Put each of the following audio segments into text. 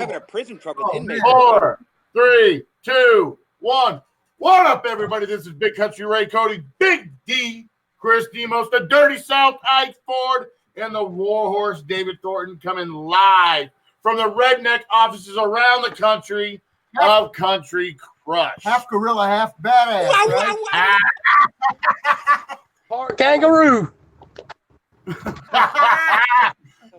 having a prison truck with inmates. 4, 3, 2, 1. What up, everybody? This is Big Country Ray Cody, Big D, Chris Demos, the Dirty South, Ike Ford, and the Warhorse David Thornton coming live from the redneck offices around the country of Country Crush. Half gorilla, half badass, right? Part kangaroo.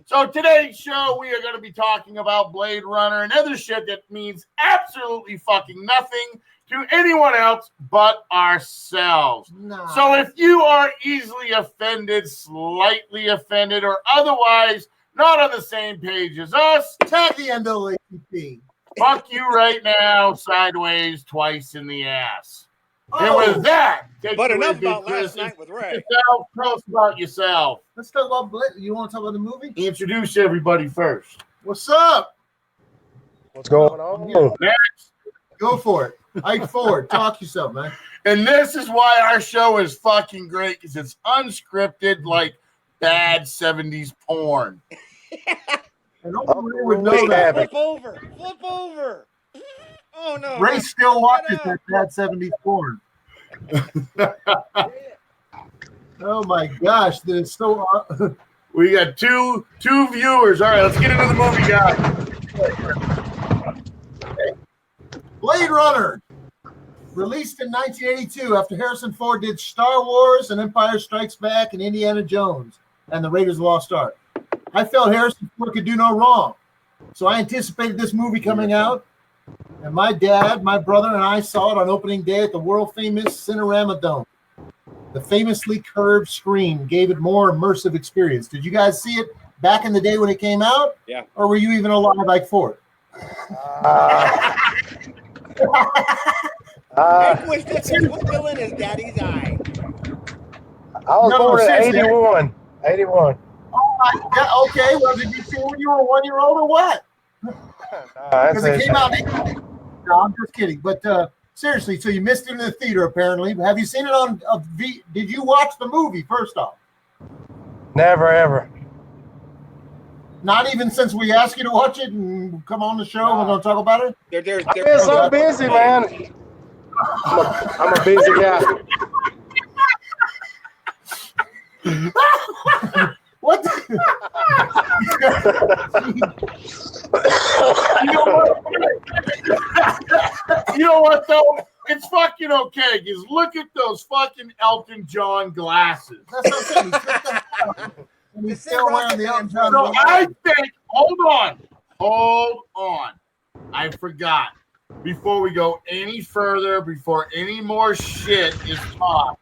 So today's show, we are going to be talking about Blade Runner and other shit that means absolutely fucking nothing to anyone else but ourselves. Nah. So if you are easily offended, slightly offended, or otherwise not on the same page as us, Tag the NAACP. fuck you right now, sideways, twice in the ass. And with that, take But it away, enough Big about Chris. last night with Ray. Tell us about yourself. Let's talk about Blade. You want to talk about the movie? Introduce everybody first. What's up? What's going on? Next. Go for it. Ike Ford, talk yourself, man. And this is why our show is fucking great, because it's unscripted like bad 70s porn. And nobody would know that. Flip over. Flip over. Oh, no. Ray still watches that bad 70s porn. Oh, my gosh. This is so... We got two viewers. All right, let's get into the movie, guys. Blade Runner, released in 1982 after Harrison Ford did Star Wars and Empire Strikes Back and Indiana Jones and the Raiders of the Lost Ark. I felt Harrison Ford could do no wrong. So I anticipated this movie coming out. And my dad, my brother, and I saw it on opening day at the world-famous Cinerama Dome. The famously curved screen gave it more immersive experience. Did you guys see it back in the day when it came out? Yeah. Or were you even alive like Ford? Make wish this was still in his daddy's eye. I was born in seriously. 81. 81. Oh my God. Okay, well, did you see it when you were a 1-year-old or what? Because it came out. No, I'm just kidding. But seriously, so you missed it in the theater, apparently. Have you seen it on Did you watch the movie, first off? Never, ever. Not even since we asked you to watch it and come on the show and we're going to talk about it? I've been so busy, man. I'm a busy guy. What? You know what, though? It's fucking okay, because look at those fucking Elton John glasses. That's what I'm saying. And he's still wearing the Elton John. So I think, hold on. I forgot. Before we go any further, before any more shit is taught,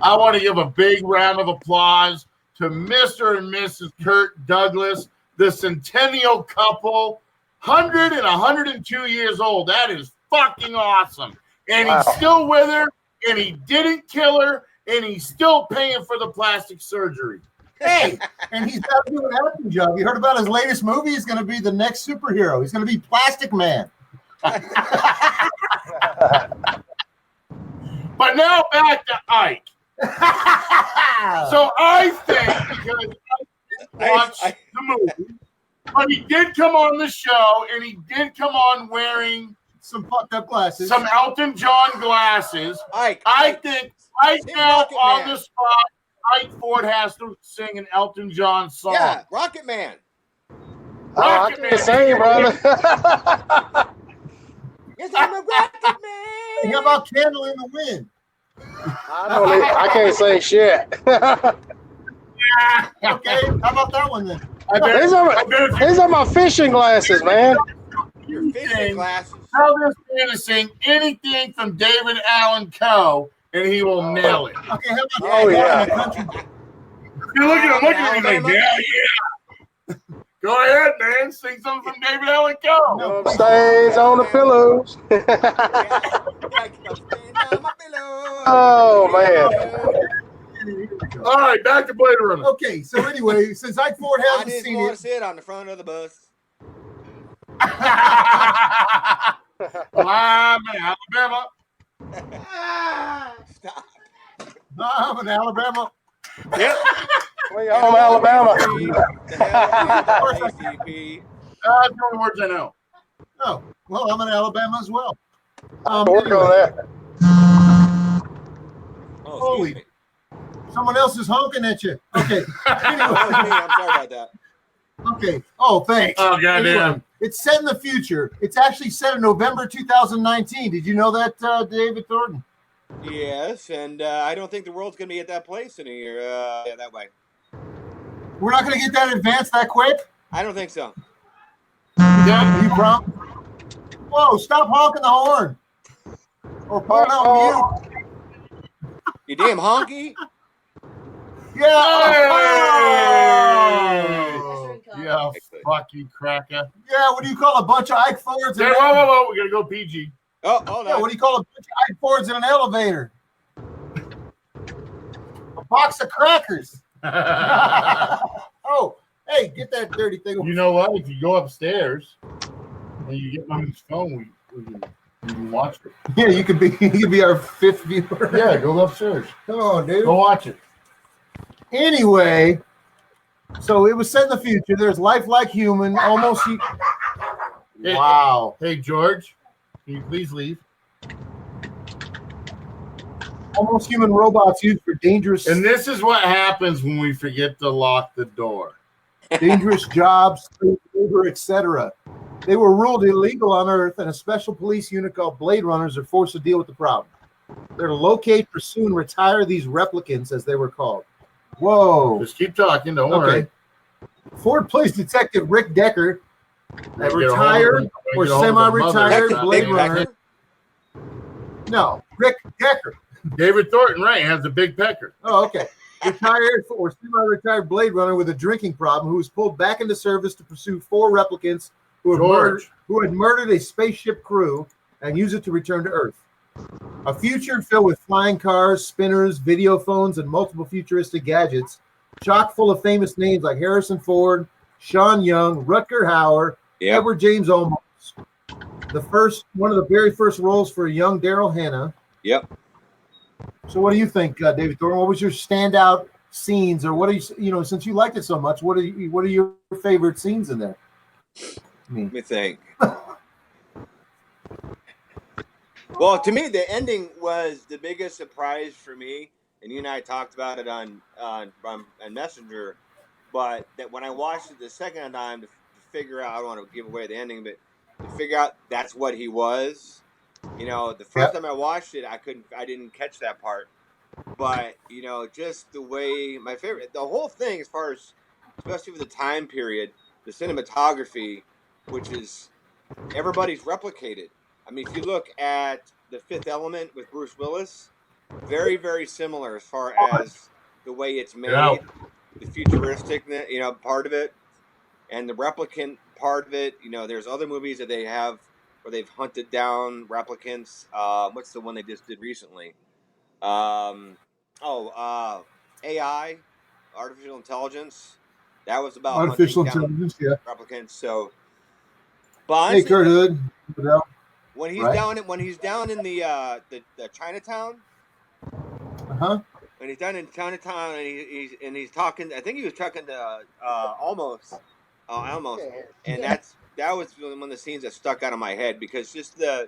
I want to give a big round of applause to Mr. and Mrs. Kirk Douglas, the centennial couple, 100 and 102 years old. That is fucking awesome. And he's still with her, and he didn't kill her, and he's still paying for the plastic surgery. Hey, and he's got to do an acting job. You heard about his latest movie? He's going to be the next superhero. He's going to be Plastic Man. But now back to Ike. So I think, because I watched the movie, but he did come on the show, and he did come on wearing some fucked up glasses, some Elton John glasses. I think right now on the spot, Ike Ford has to sing an Elton John song. Yeah, Rocket Man. I can't sing, brother. Yes, I'm a Rocket Man. How about Candle in the Wind? I can't say shit. Okay, how about that one then? These are my fishing glasses, man. Your fishing glasses. Tell this man to sing anything from David Allan Coe, and he will nail it. Okay, how about Oh, yeah. You look at him, he's like, yeah. Go ahead, man. Sing something from David Allan Coe. No stains on the pillows. Oh, man. All right, back to Blade Runner. Okay, so anyway, since Ike Ford I hasn't just seen want it, to sit on the front of the bus. I'm in Alabama. Stop. I'm in Alabama. Yep. We home, Alabama. The hell is ACP? That's the only words I know. Oh, well, I'm in Alabama as well. Work on that. Oh, Holy, excuse me. someone else is honking at you. Okay. That was me. I'm sorry about that. Okay. Oh, thanks. Oh, goddamn. Anyway, it's set in the future. It's actually set in November 2019. Did you know that, David Thornton? Yes, and I don't think the world's going to be at that place in a year. Yeah, that way. We're not going to get that advanced that quick? I don't think so. You promise? Whoa, stop honking the horn. Or put it on mute. You damn honky. Yeah. Hey! Oh. Yeah, Actually. Fucking cracker. Yeah, what do you call a bunch of Ike Fords? Hey, whoa. We got to go PG. Oh, hold Yeah, on. what do you call a bunch of Ike Fords in an elevator? A box of crackers. Oh, hey, get that dirty thing. You know what? If you go upstairs and you get Mommy's phone, we can watch it. Yeah, you could be our fifth viewer. Yeah, go upstairs. Come on, dude. Go watch it. Anyway, so it was set in the future. There's lifelike human, almost. Wow. Hey, George, can you please leave? Almost human robots used for dangerous And this is what happens when we forget to lock the door. dangerous jobs, labor, etc. They were ruled illegal on Earth, and a special police unit called Blade Runners are forced to deal with the problem. They're to locate, pursue, and retire these replicants, as they were called. Whoa. Just keep talking. Don't worry. Ford plays Detective Rick Decker, a Get a hold of retired him. or Get a hold of the semi-retired mother. Blade Big Runner. Pecker? No, Rick Decker. David Thornton, right, has the big pecker. Oh, okay. Retired or semi-retired Blade Runner with a drinking problem who was pulled back into service to pursue 4 replicants who had murdered a spaceship crew and use it to return to Earth. A future filled with flying cars, spinners, video phones, and multiple futuristic gadgets, chock full of famous names like Harrison Ford, Sean Young, Rutger Hauer, Edward James Olmos. One of the very first roles for young Daryl Hannah. Yep. So what do you think, David Thornton? What was your standout scenes, or what are you, since you liked it so much, what are your favorite scenes in there? Let me think. Well, to me, the ending was the biggest surprise for me, and you and I talked about it on Messenger. But that when I watched it the second time to figure out, I don't want to give away the ending, but to figure out that's what he was. The first time I watched it, I didn't catch that part. But just the way the whole thing, as far as especially for the time period, the cinematography, which is everybody's replicated. I mean, if you look at The Fifth Element with Bruce Willis, very, very similar as far as the way it's made, the futuristic, part of it, and the replicant part of it. There's other movies that they have where they've hunted down replicants. What's the one they just did recently? AI, artificial intelligence. That was about artificial hunting intelligence, down replicants. So, but honestly, hey, Kurt Hood. when he's down in the Chinatown, when he's down in Chinatown and he's talking, I think he was talking to almost, and that was one of the scenes that stuck out of my head because just I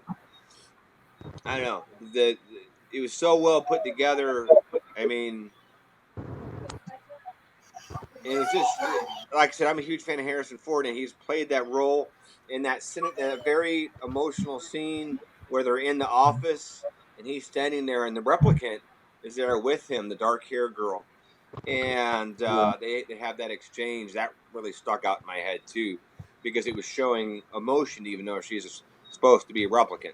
don't know, it was so well put together. I mean, it was just like I said, I'm a huge fan of Harrison Ford, and he's played that role in that very emotional scene where they're in the office and he's standing there and the replicant is there with him, the dark hair girl, and they have that exchange that really stuck out in my head too, because it was showing emotion even though she's supposed to be a replicant.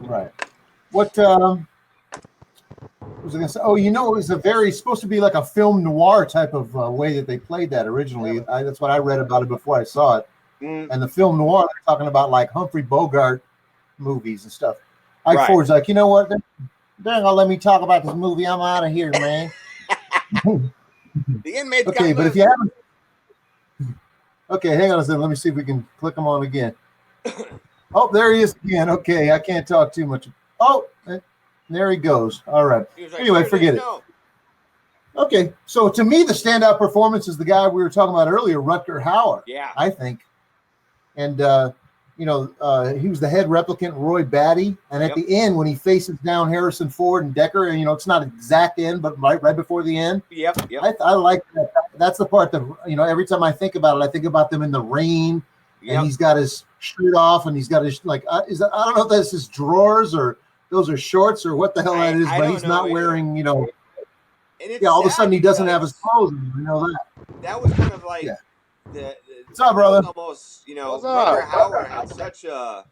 Right. What was I going to say? Oh, it was supposed to be like a film noir type of way that they played that originally. That's what I read about it before I saw it. And the film noir, they're talking about like Humphrey Bogart movies and stuff. Ike Ford's like, you know what? They're not gonna let me talk about this movie. I'm out of here, man. The inmates. Okay, but if you haven't. Okay, hang on a second. Let me see if we can click him on again. Oh, there he is again. Okay, I can't talk too much. Oh, there he goes. All right. Like, anyway, forget it. Okay, so to me, the standout performance is the guy we were talking about earlier, Rutger Hauer. Yeah. I think, and he was the head replicant, Roy Batty, and at the end when he faces down Harrison Ford and Decker, and it's not exact end, but right before the end. Yep. I like that. That's the part that every time I think about it, I think about them in the rain, and he's got his shirt off, and he's got his I don't know if that's his drawers or those are shorts or what the hell that is, but he's not wearing And all of a sudden he doesn't have his clothes. That. That was kind of like What's up, brother? Almost, What's Rutger up? Hauer had such a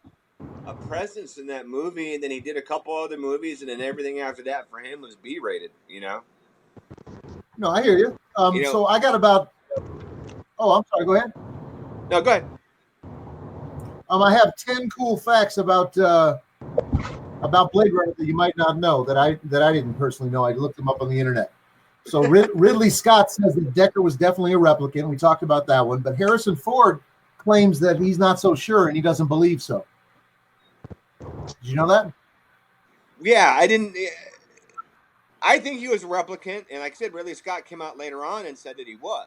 presence in that movie, and then he did a couple other movies, and then everything after that for him was B-rated. No, I hear you. So I got about. Oh, I'm sorry. Go ahead. No, go ahead. I have 10 cool facts about Blade Runner that you might not know that I didn't personally know. I looked them up on the internet. So Ridley Scott says that Decker was definitely a replicant. We talked about that one, but Harrison Ford claims that he's not so sure and he doesn't believe so. Did you know that? Yeah, I didn't. I think he was a replicant, and like I said, Ridley Scott came out later on and said that he was.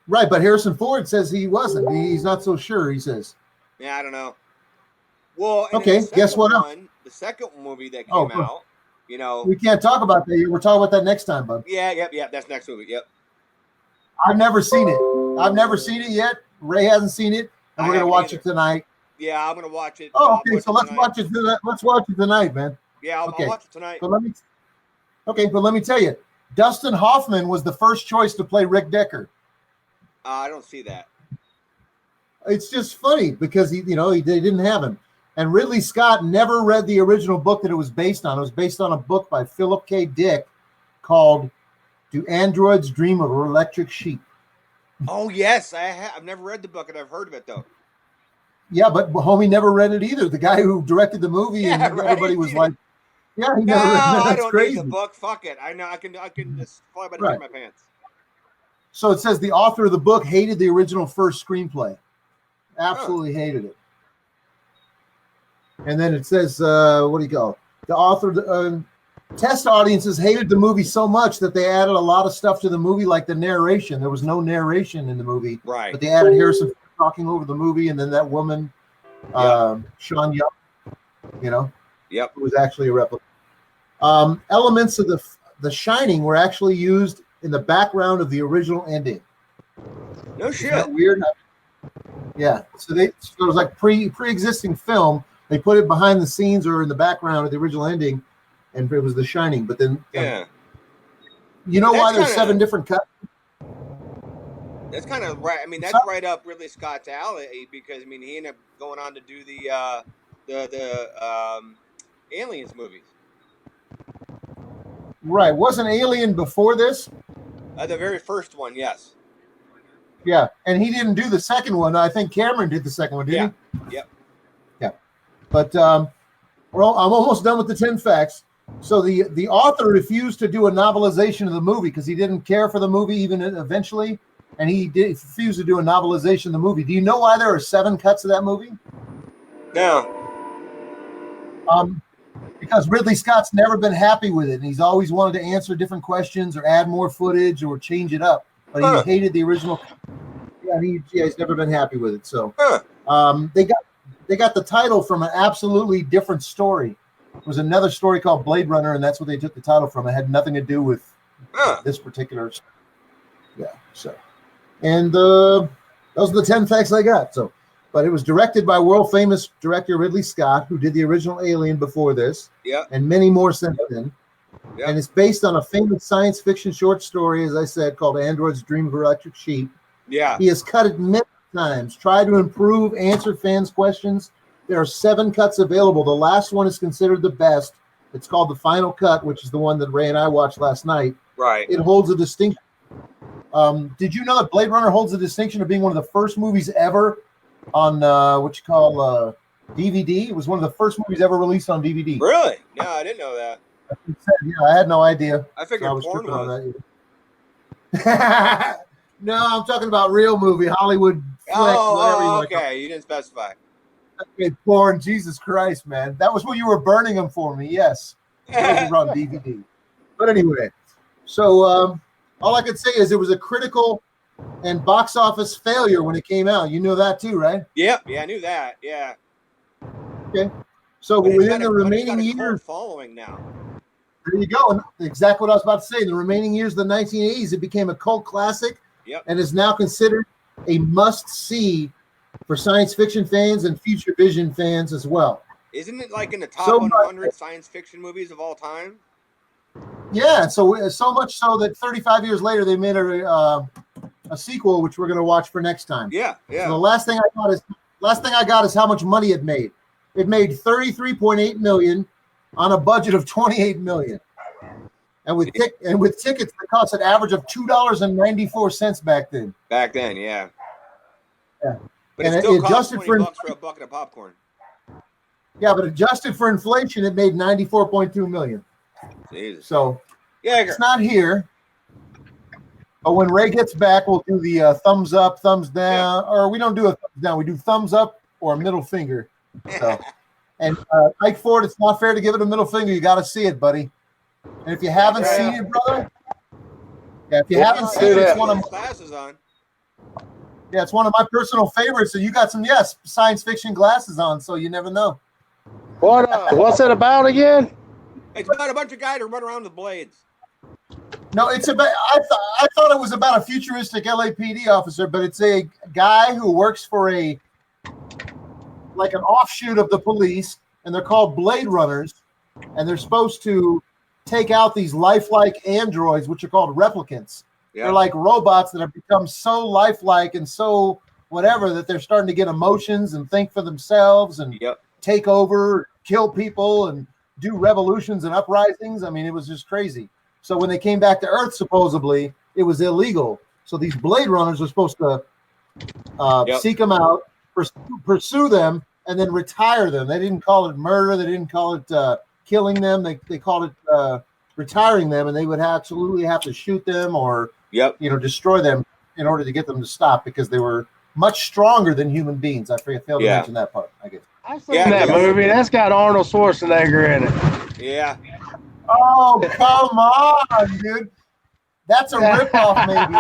Right, but Harrison Ford says he wasn't. He's not so sure, he says. Yeah, I don't know. Well, okay, guess what? The second movie that came out, we can't talk about that. We're talking about that next time, bud. Yeah. That's next movie. Yep. I've never seen it. I've never seen it yet. Ray hasn't seen it, and we're gonna watch it tonight. Yeah, I'm gonna watch it. Oh, okay. So let's watch it. Let's watch it tonight, man. Yeah, I'll watch it tonight. But let me tell you, Dustin Hoffman was the first choice to play Rick Decker. I don't see that. It's just funny because they didn't have him. And Ridley Scott never read the original book that it was based on. It was based on a book by Philip K. Dick called "Do Androids Dream of Electric Sheep?" Oh yes, I've never read the book, and I've heard of it though. Yeah, but homie never read it either. The guy who directed the movie, and everybody was like, "Yeah, he never read it." That's crazy. Need the book. Fuck it. I know. I can just fly by the seat of my pants. So it says the author of the book hated the original first screenplay. Absolutely hated it. And then it says, what do you call it? The author, test audiences hated the movie so much that they added a lot of stuff to the movie, like the narration. There was no narration in the movie. Right. But they added Harrison talking over the movie, and then that woman, Sean Young, Yep. who was actually a replica. Elements of the Shining were actually used in the background of the original ending. No shit. Isn't that weird? Yeah. So it was like pre-existing film. They put it behind the scenes or in the background of the original ending, and it was The Shining. But then, you know why there's 7 different cuts? That's kind of right. I mean, that's right up Ridley Scott's alley because he ended up going on to do the Aliens movies. Right. Wasn't Alien before this? The very first one, yes. Yeah, and he didn't do the second one. I think Cameron did the second one, didn't he? Yep. Yeah. But I'm almost done with the 10 facts. So the author refused to do a novelization of the movie because he didn't care for the movie even eventually, and he refused to do a novelization of the movie. Do you know why there are 7 cuts of that movie? No. Because Ridley Scott's never been happy with it, and he's always wanted to answer different questions or add more footage or change it up. But he hated the original. Yeah, he's never been happy with it. So they got the title from an absolutely different story. It was another story called Blade Runner, and that's what they took the title from. It had nothing to do with this particular. Yeah. So, and those are the 10 facts I got. So, but it was directed by world famous director Ridley Scott, who did the original Alien before this, and many more since then. Yep. And it's based on a famous science fiction short story, as I said, called Android's Dream of Electric Sheep. Yeah. He has cut it many times, tried to improve, answer fans' questions. There are 7 cuts available. The last one is considered the best. It's called The Final Cut, which is the one that Ray and I watched last night. Right. It holds a distinction. Did you know that Blade Runner holds the distinction of being one of the first movies ever on what you call DVD? It was one of the first movies ever released on DVD. Really? No, I didn't know that. Yeah, I had no idea. I figured porn was. No, I'm talking about real movie, Hollywood flick, whatever you want. Okay. You didn't specify. Okay, porn, Jesus Christ, man. That was when you were burning them for me, yes. Those were on DVD. But anyway, So all I could say is it was a critical and box office failure when it came out. You know that too, right? Yep. Yeah, I knew that. Yeah. Okay. So But within the remaining it's got a years, cult following now. there you go. And exactly what I was about to say. In the remaining years of the 1980s, it became a cult classic Yep. and is now considered a must-see for science fiction fans and future vision fans as well. Isn't it like in the top So 100 science fiction movies of all time? yeah, so much so that 35 years later they made a sequel, which we're going to watch for next time. Yeah. So the last thing I got is how much money it made. It made 33.8 million on a budget of 28 million. And with tickets that cost an average of $2.94 back then. Back then, yeah. Yeah. But And it still it cost adjusted $20 for a bucket of popcorn. Yeah, but adjusted for inflation, it made 94.2 million. Jesus. So yeah, it's not here. But when Ray gets back, we'll do the thumbs up, thumbs down, or we don't do a thumbs down. We do thumbs up or a middle finger. So, and Mike Ford, it's not fair to give it a middle finger. You got to see it, buddy. And if you haven't seen it, brother, if you haven't seen it, it's one of my glasses on. Yeah, it's one of my personal favorites. So you got some science fiction glasses on, so you never know. What's it about again? It's about a bunch of guys who run around with blades. No, it's about. I thought it was about a futuristic LAPD officer, but it's a guy who works for an offshoot of the police, and they're called Blade Runners, and they're supposed to take out these lifelike androids, which are called replicants. They're like robots that have become so lifelike and so whatever that they're starting to get emotions and think for themselves and take over, kill people, and do revolutions and uprisings. I mean, it was just crazy. So when they came back to Earth, supposedly, it was illegal. So these Blade Runners were supposed to seek them out, pursue them, and then retire them. They didn't call it murder. They didn't call it killing them. They called it retiring them, and they would absolutely have to shoot them or destroy them in order to get them to stop because they were much stronger than human beings. I failed to mention that part, I guess. I've seen that movie. That's got Arnold Schwarzenegger in it. Yeah. Oh, come on, dude. That's a ripoff, maybe.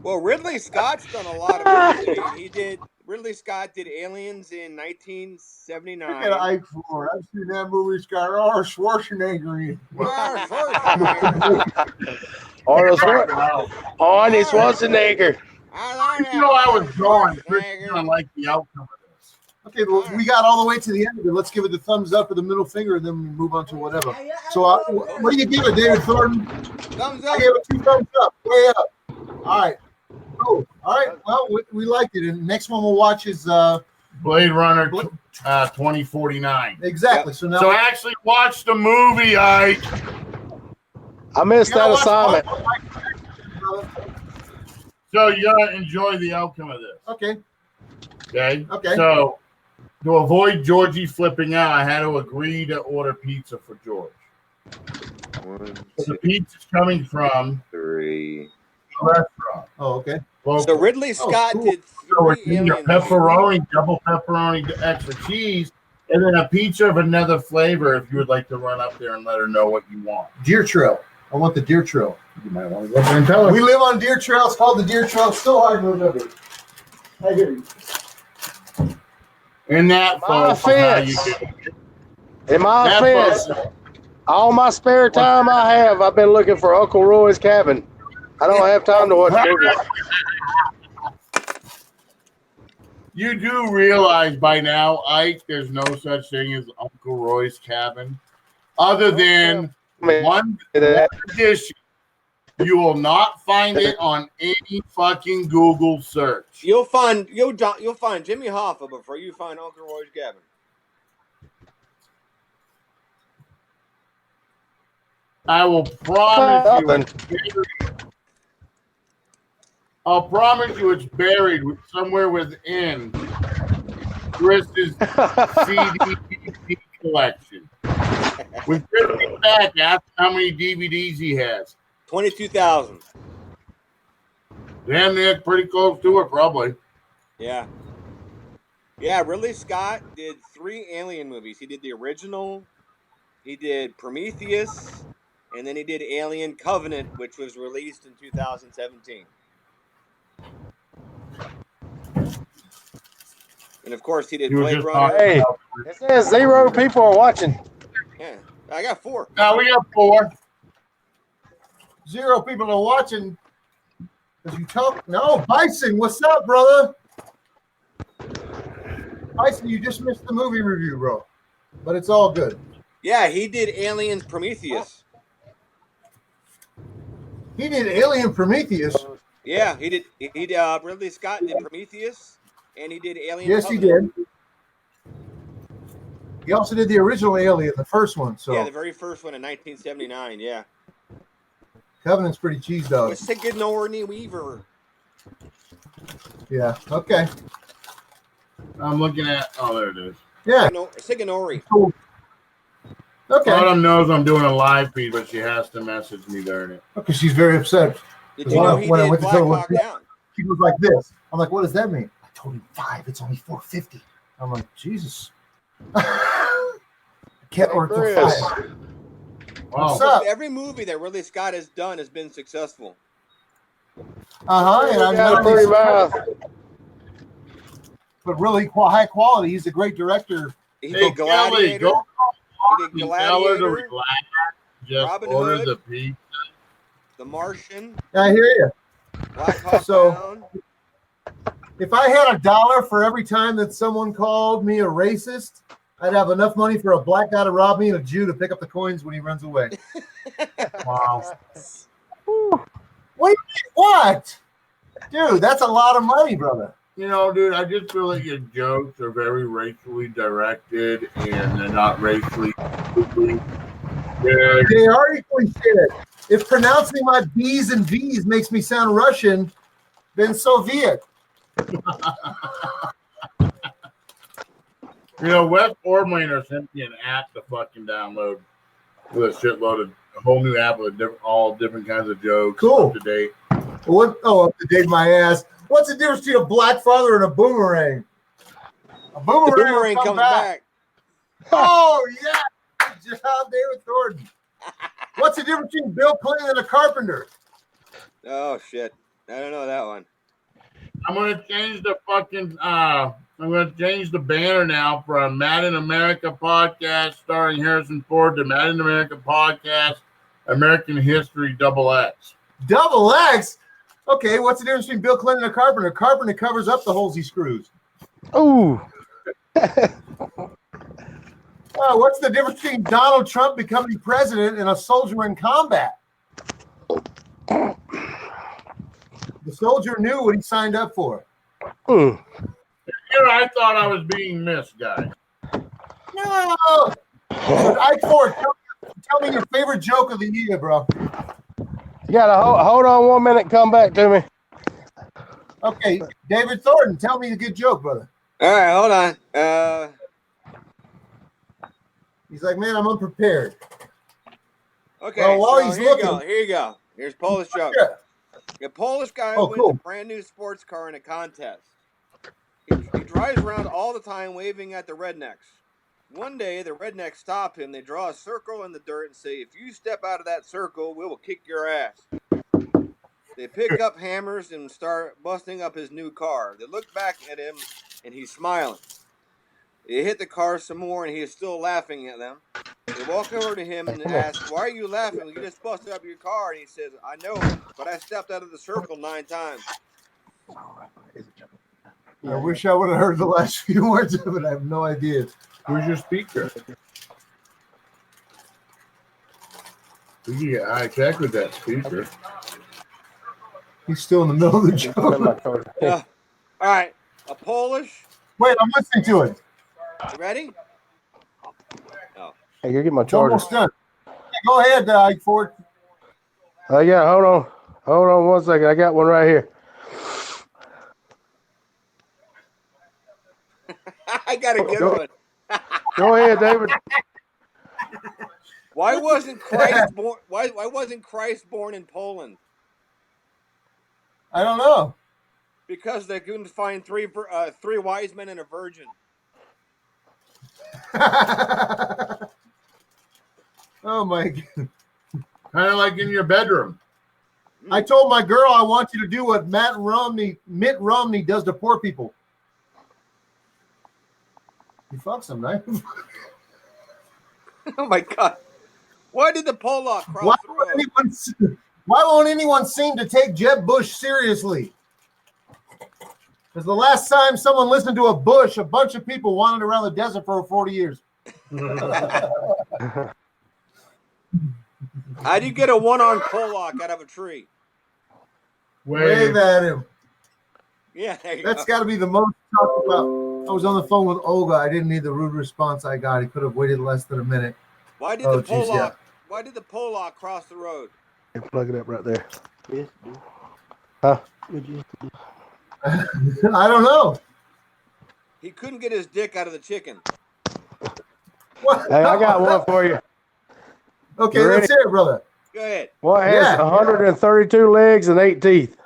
Well, Ridley Scott's done a lot of movies. Ridley Scott did Aliens in 1979. Look at Ike Ford. I've seen that movie. It's got Arnold Schwarzenegger in Arnie Schwarzenegger. You know I was going. I like the outcome of this. Okay, well, we got all the way to the end of it. Let's give it the thumbs up or the middle finger, and then we move on to whatever. So, what do you give it, David Thornton? Thumbs up. I gave it 2 thumbs up. Way up. All right. Oh, all right. Well, we liked it. And the next one we'll watch is Blade Runner 2049. Exactly. So now I actually watched the movie, Ike. I missed that assignment. So you gotta enjoy the outcome of this. Okay. Okay. So to avoid Georgie flipping out, I had to agree to order pizza for George. The pizza's coming from 3 restaurant. Oh, okay. So Ridley Scott did 3 Alien pepperoni, double pepperoni, extra cheese, and then a pizza of another flavor if you would like to run up there and let her know what you want. Deer Trail. I want the Deer Trail. You might want to go there and tell her. We live on Deer Trail. It's called the Deer Trail. It's so hard to remember. I hear you. In that In my offense, all my spare time I have, I've been looking for Uncle Roy's cabin. I don't have time to watch movies. You do realize by now, Ike, there's no such thing as Uncle Roy's cabin, other than one edition. You will not find it on any fucking Google search. You'll find Jimmy Hoffa before you find Uncle Roy's cabin. I will promise you. I'll promise you it's buried somewhere within Chris's CD collection. When Chris gets back, ask how many DVDs he has. 22,000. Damn, that's pretty close to it, probably. Yeah. Yeah, Ridley Scott did 3 Alien movies. He did the original. He did Prometheus. and then he did Alien Covenant, which was released in 2017. And of course, he did He was Blade just Runner. Hey, it says 0 people are watching. Yeah, I got 4. Now we got 4. 0 people are watching. Because you talk. No, Bison, what's up, brother? Bison, you just missed the movie review, bro. But it's all good. Yeah, he did Aliens Prometheus. He did Alien Prometheus. Yeah, he did. Ridley Scott did Prometheus, and he did Alien. Yes, Covenant. he did. He also did the original Alien, the first one. So yeah, the very first one in 1979. Yeah, Covenant's pretty cheese dog. with Sigourney Weaver. Yeah. Okay. I'm looking at. Oh, there it is. Yeah. Sigourney. Cool. Okay. Autumn knows I'm doing a live feed, but she has to message me during it. Okay, she's very upset. Did you know he When I did went to Black tell her Hawk what- Down? She was like this. I'm like, what does that mean? I told him 5. It's only 450. I'm like, Jesus. I can't work till Chris. 5. Wow. What's up? Every movie that Ridley Scott has done has been successful. And I'm Got a not pretty mouth. but really high quality. He's a great director. He Hey, did Gladiator. Kelly, He did Tell her to Gladiator, relax. Just Robin order Hood. the pizza. The Martian, I hear you. Black Hawk So- Down. If I had $1 for every time that someone called me a racist, I'd have enough money for a black guy to rob me and a Jew to pick up the coins when he runs away. Wow. Wait, what? Dude, that's a lot of money, brother. You know, dude, I just feel like your jokes are very racially directed and they're not racially. Yeah, They are equally shit. If pronouncing my B's and V's makes me sound Russian, then so be it. you know, Wes Orlander sent me an app to fucking download with a shitload of a whole new app with all different kinds of jokes. Cool. Up to date. What? Oh, up to date my ass. What's the difference between a black father and a boomerang? A The boomerang, boomerang will come comes back. back. Oh, yeah. Good job, David Thornton. What's the difference between Bill Clinton and a carpenter? Oh shit! I don't know that one. I'm gonna change the fucking I'm gonna change the banner now from Mad in America podcast starring Harrison Ford to Mad in America podcast American History XX. Double X? Okay, what's the difference between Bill Clinton and a carpenter? A carpenter covers up the holes he screws. Ooh. What's the difference between Donald Trump becoming president and a soldier in combat? The soldier knew what he signed up for. Mm. Here I thought I was being missed, guys. No! So, Ike Ford, tell me your favorite joke of the year, bro. You gotta hold on 1 minute. Come back to me. Okay, David Thornton, tell me a good joke, brother. All right, hold on. He's like, man, I'm unprepared. Okay, Well, while so he's here you go. looking- Here you go. Here's Polish joke. Yeah. A Polish guy Oh, wins cool. a brand new sports car in a contest. He drives around all the time waving at the rednecks. One day, the rednecks stop him. They draw a circle in the dirt and say, if you step out of that circle, we will kick your ass. They pick up hammers and start busting up his new car. They look back at him, and he's smiling. They hit the car some more, and he is still laughing at them. They walk over to him and ask, why are you laughing? You just busted up your car. And he says, I know, but I stepped out of the circle 9 times. I wish I would have heard the last few words of it. I have no idea. Who's your speaker? Yeah, I checked with that speaker. He's still in the middle of the joke. Yeah. All right. A Polish. Wait, I'm listening to it. You ready? Hey, you get my It's charger. almost done. Yeah, go ahead, Ike Ford. Yeah, hold on. Hold on 1 second. I got one right here. I got a good one. Go ahead, David. Why wasn't Christ born? Why wasn't Christ born in Poland? I don't know. Because they couldn't find three wise men and a virgin. Oh my God. Kind of like in your bedroom. I told my girl I want you to do what Mitt Romney does to poor people. You fucks him, right? Oh my God! Why did the Pollock cross the road? Why won't anyone seem to take Jeb Bush seriously? Because the last time someone listened to a Bush, a bunch of people wandered around the desert for 40 years. How do you get a one-armed Pollock out of a tree? Wave at him. Yeah, there you That's go. got to be the most talked about. I was on the phone with Olga. I didn't need the rude response I got. He could have waited less than a minute. Why did Oh, the geez, Pollock? yeah. Why did the Pollock cross the road? Plug it up right there. Yes. Huh? I don't know. He couldn't get his dick out of the chicken. What? Hey, I got one for you. Okay, You ready? let's hear it, brother. Go ahead, What has Yeah. 132 legs and 8 teeth?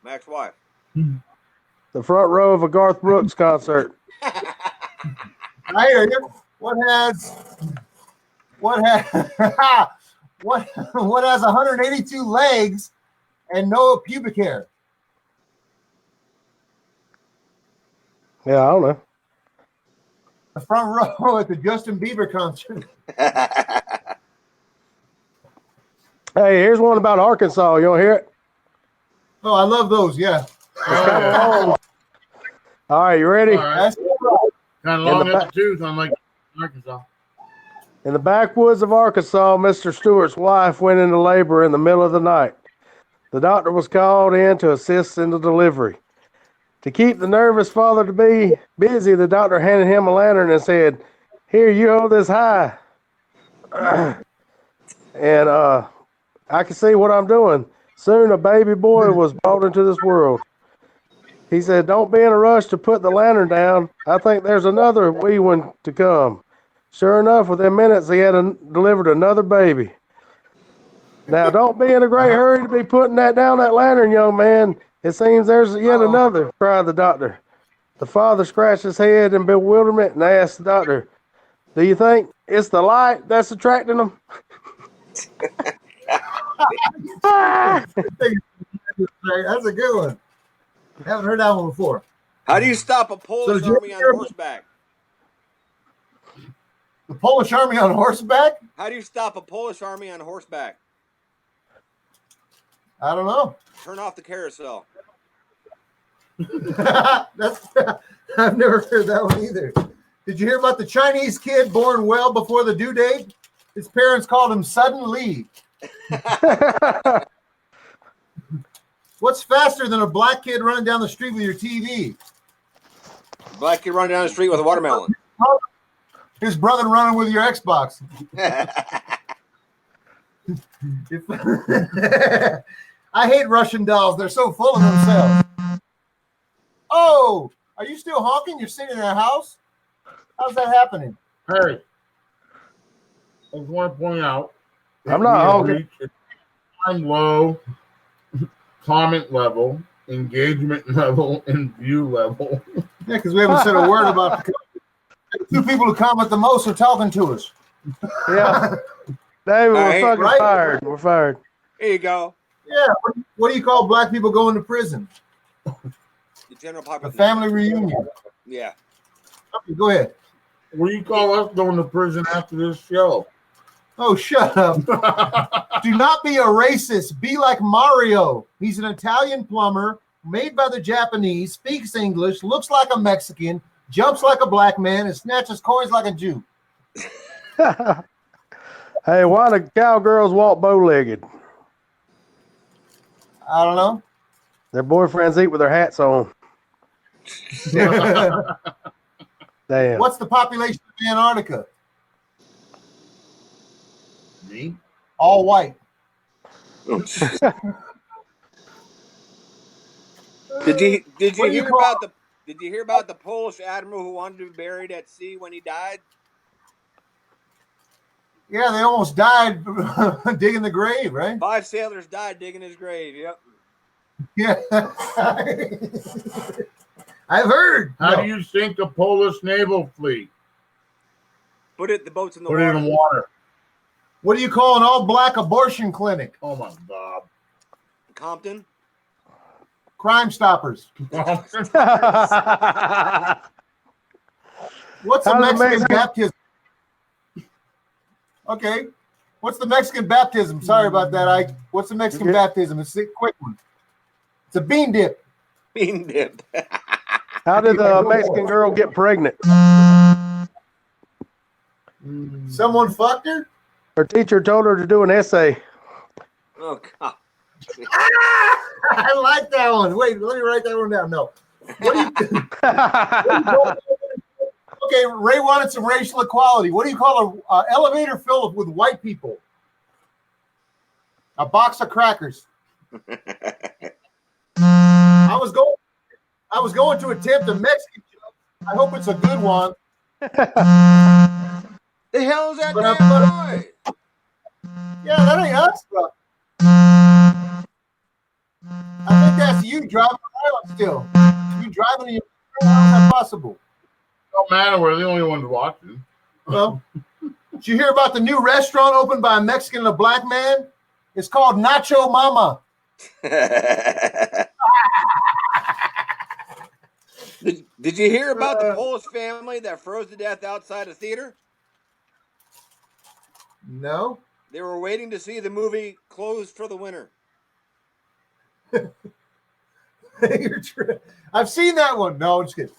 Max wife. The front row of a Garth Brooks concert. I hear you. What has what has 182 legs and no pubic hair? Yeah, I don't know. The front row at the Justin Bieber concert. Hey, here's one about Arkansas. You want to hear it? Oh, I love those. Yeah. It's kind of long. All right, you ready? All right. That's Kind of long at the tooth, unlike Arkansas. In the backwoods of Arkansas, Mr. Stewart's wife went into labor in the middle of the night. The doctor was called in to assist in the delivery. To keep the nervous father to be busy, the doctor handed him a lantern and said, "Here, you hold this high." And I can see what I'm doing. Soon a baby boy was brought into this world. He said, "Don't be in a rush to put the lantern down. I think there's another wee one to come." Sure enough, within minutes, he had delivered another baby. Now, don't be in a great hurry to be putting that down, that lantern, young man. It seems there's yet another, cried the doctor. The father scratched his head in bewilderment and asked the doctor, "Do you think it's the light that's attracting them?" That's a good one. I haven't heard that one before. How do you stop a Polish did you army on hear- horseback? The Polish army on horseback? How do you stop a Polish army on horseback? I don't know. Turn off the carousel. That's I've never heard that one either. Did you hear about the Chinese kid born well before the due date? His parents called him Sudden Lee. What's faster than a black kid running down the street with your TV? Black kid running down the street with a watermelon. His brother running with your Xbox. I hate Russian dolls. They're so full of themselves. Oh, are you still honking? You're sitting in a house? How's that happening? Hey, I just want to point out I'm not honking. Time low, comment level, engagement level, and view level. Yeah, because we haven't said a word about the two people who comment the most are talking to us. Yeah. David, we're Right, fucking right. fired. We're fired. Here you go. Yeah. What do you call black people going to prison? The general A population. family reunion. Yeah. Okay, go ahead. What do you call us going to prison after this show? Oh, shut up. Do not be a racist. Be like Mario. He's an Italian plumber, made by the Japanese, speaks English, looks like a Mexican, jumps like a black man, and snatches coins like a Jew. Hey, why do cowgirls walk bow-legged? I don't know. Their boyfriends eat with their hats on. Damn. What's the population of Antarctica? Me? All white. Did you What do you hear call- about the Polish admiral who wanted to be buried at sea when he died? Yeah, they almost died digging the grave, right? 5 sailors died digging his grave. Yep. Yeah. I've heard. How No. do you sink a Polish naval fleet? Put the boats in the Put it water. in water. What do you call an all-black abortion clinic? Oh my God. Compton. Crime Stoppers. What's How a does Mexican baptism? Okay. What's the Mexican baptism? Sorry about that, Ike. What's the Mexican baptism? It's a quick one. It's a bean dip. Bean dip. How did the Mexican girl get pregnant? Someone fucked her? Her teacher told her to do an essay. Oh God. I like that one. Wait, let me write that one down. No. What do you Okay, Ray wanted some racial equality. What do you call a elevator filled with white people? A box of crackers. I was going to attempt a Mexican joke. I hope it's a good one. The hell is that But damn noise? Yeah, that ain't us, bro. I think that's you driving around still. You driving in your car? How is that possible? Don't matter. We're the only ones watching. Well, did you hear about the new restaurant opened by a Mexican and a black man? It's called Nacho Mama. Did you hear about the Polish family that froze to death outside a theater? No. They were waiting to see the movie closed for the winter. I've seen that one. No, I'm just kidding.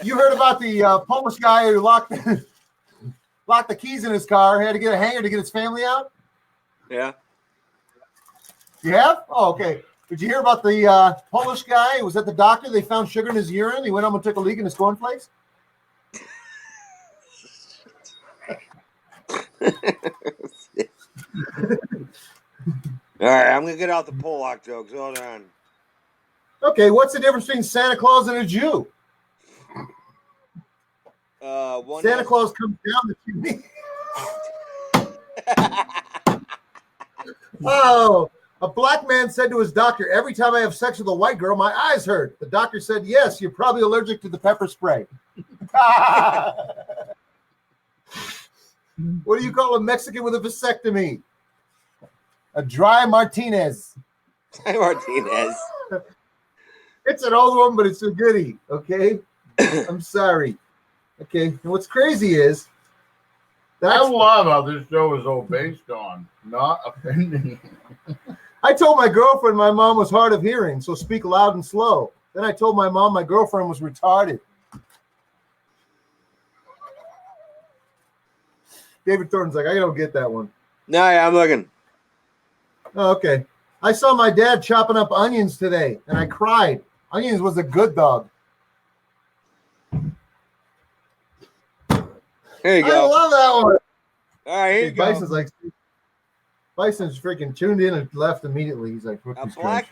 You heard about the Polish guy who locked the keys in his car, had to get a hanger to get his family out? Yeah. You have? Oh, okay. Did you hear about the Polish guy who was at the doctor? They found sugar in his urine. He went home and took a leak in his cornflakes. All right, I'm gonna get out the Polak jokes. Hold on. Okay, what's the difference between Santa Claus and a Jew? Santa Claus comes down the chimney. Oh, a black man said to his doctor, "Every time I have sex with a white girl, my eyes hurt." The doctor said, "Yes, you're probably allergic to the pepper spray." What do you call a Mexican with a vasectomy? A dry Martinez. Hi, Martinez. It's an old one, but it's a goodie. Okay, I'm sorry. Okay, and what's crazy is I love how this show is all based on not offending. I told my girlfriend my mom was hard of hearing, so speak loud and slow. Then I told my mom my girlfriend was retarded. David Thornton's like, I don't get that one. No, yeah, I'm looking. Oh, okay. I saw my dad chopping up onions today, and I cried. Onions was a good dog. Here you I go. love that one. All right, here you go. Bison's freaking tuned in and left immediately. He's like,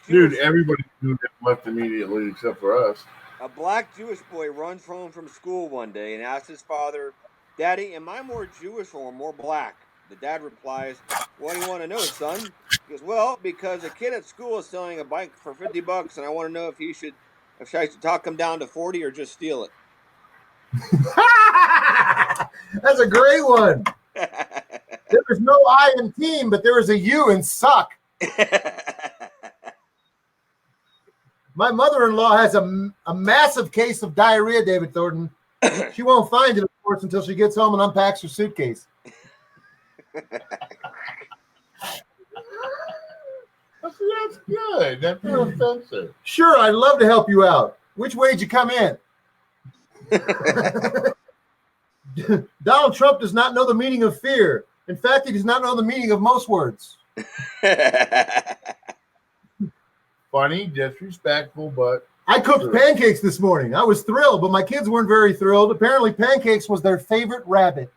Dude, everybody tuned in and left immediately except for us. A black Jewish boy runs home from school one day and asks his father, "Daddy, am I more Jewish or more black?" The dad replies, "What do you want to know, son?" He goes, "Well, because a kid at school is selling a bike for $50, and I want to know if I should talk him down to 40 or just steal it." That's a great one. There was no I in team, but there was a U in suck. My mother-in-law has a massive case of diarrhea, David Thornton. She won't find it, of course, until she gets home and unpacks her suitcase. That's good. That's not offensive. Sure, I'd love to help you out. Which way'd you come in? Donald Trump does not know the meaning of fear. In fact, he does not know the meaning of most words. Funny, disrespectful, but I cooked pancakes this morning. I was thrilled, but my kids weren't very thrilled. Apparently, pancakes was their favorite rabbit.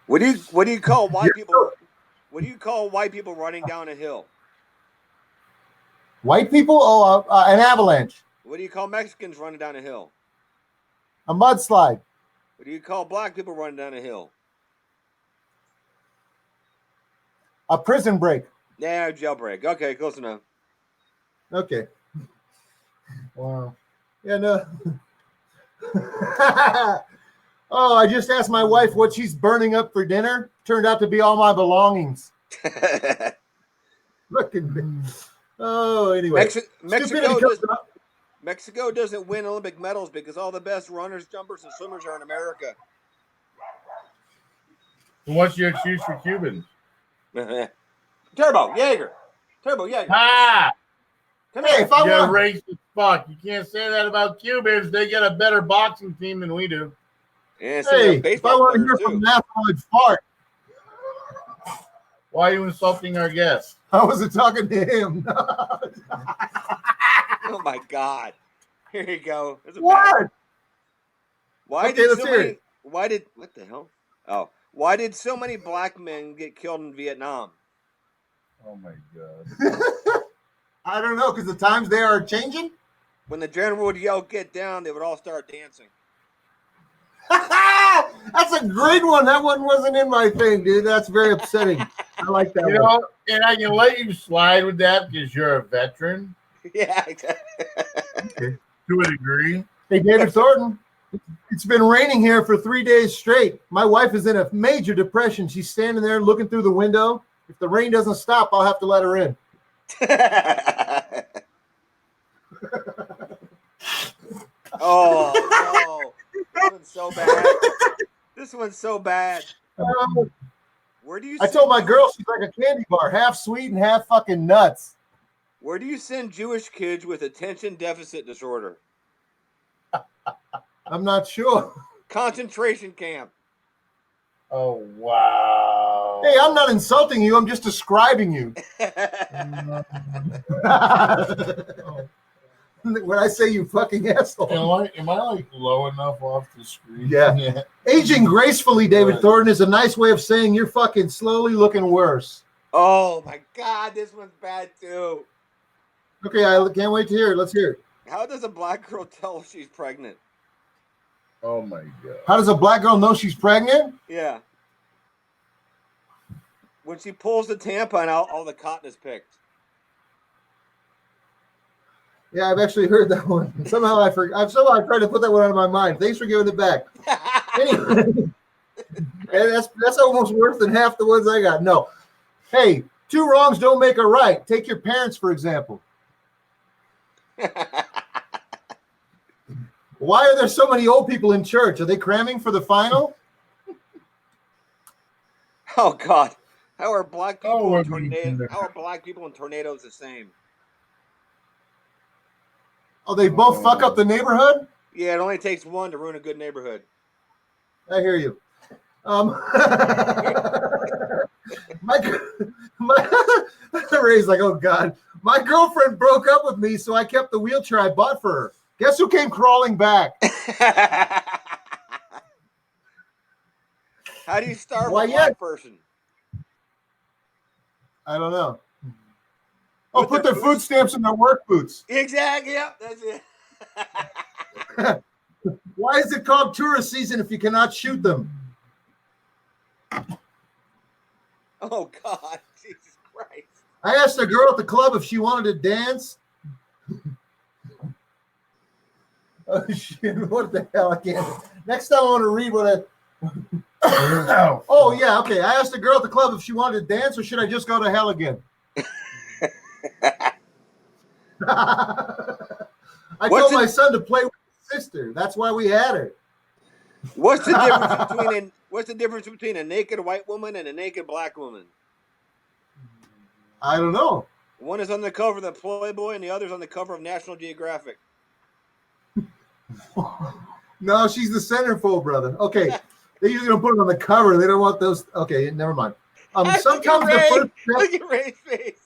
What do you call white people? What do you call white people running down a hill? White people? Oh, an avalanche. What do you call Mexicans running down a hill? A mudslide. What do you call black people running down a hill? A prison break. Yeah, jailbreak. Okay, close enough. Okay. Wow. Yeah, no. Oh, I just asked my wife what she's burning up for dinner. Turned out to be all my belongings. Look at me. Oh, anyway. Mexico doesn't win Olympic medals because all the best runners, jumpers, and swimmers are in America. What's your excuse for Cubans? Turbo Jaeger. Ah! Come Hey, here. if I You're want, racist fuck. You can't say that about Cubans. They get a better boxing team than we do. Yeah, some of the if I baseball want to players hear from too. an athletic fart, Why are you insulting our guest? I wasn't talking to him. Oh my God! Here you go. There's a What? bad- Why Okay, did let's so hear many? it. Why did what the hell? Oh, why did so many black men get killed in Vietnam? Oh my God. I don't know, because the times they are changing. When the general would yell "Get down," they would all start dancing. That's a great one. That one wasn't in my thing, dude. That's very upsetting. I like that You one. know, and I can let you slide with that because you're a veteran Yeah, exactly. to a degree. Hey, David Thornton, it's been raining here for 3 days straight. My wife is in a major depression. She's standing there looking through the window. If the rain doesn't stop, I'll have to let her in. Oh no! This one's so bad. This one's so bad. Where do you? I told my girl she's like a candy bar, half sweet and half fucking nuts. Where do you send Jewish kids with attention deficit disorder? I'm not sure. Concentration camp. Oh, wow. Hey, I'm not insulting you. I'm just describing you. When I say you fucking asshole. Am I like low enough off the screen? Yeah. Aging gracefully, David Thornton, is a nice way of saying you're fucking slowly looking worse. Oh my God, this one's bad too. Okay, I can't wait to hear it. Let's hear it. How does a black girl tell if she's pregnant? Oh my God. How does a black girl know she's pregnant? Yeah. When she pulls the tampon out, all the cotton is picked. Yeah, I've actually heard that one. Somehow I tried to put that one out of my mind. Thanks for giving it back. Anyway, that's almost worse than half the ones I got. No. Hey, 2 wrongs don't make a right. Take your parents, for example. Why are there so many old people in church? Are they cramming for the final? Oh God. How are black people Oh, in tornadoes? How are black people in tornadoes the same? Oh, they both fuck up the neighborhood? Yeah, it only takes one to ruin a good neighborhood. I hear you. Ray's like, oh God, my girlfriend broke up with me, so I kept the wheelchair I bought for her. Guess who came crawling back? How do you starve Why, a black yeah. person? I don't know. Oh, put their food stamps in their work boots. Exactly. Yep, that's it. Why is it called tourist season if you cannot shoot them? Oh God, Jesus Christ! I asked a girl at the club if she wanted to dance. Oh shit! What the hell? I can't. Next time I want to read what I. Oh yeah, okay. I asked a girl at the club if she wanted to dance, or should I just go to hell again? I told my son to play with his sister. That's why we had her. What's the difference between a naked white woman and a naked black woman? I don't know. One is on the cover of the Playboy, and the other's on the cover of National Geographic. No, she's the centerfold, brother. Okay, they usually don't put it on the cover. They don't want those. Okay, never mind. Sometimes the first look at Ray's face.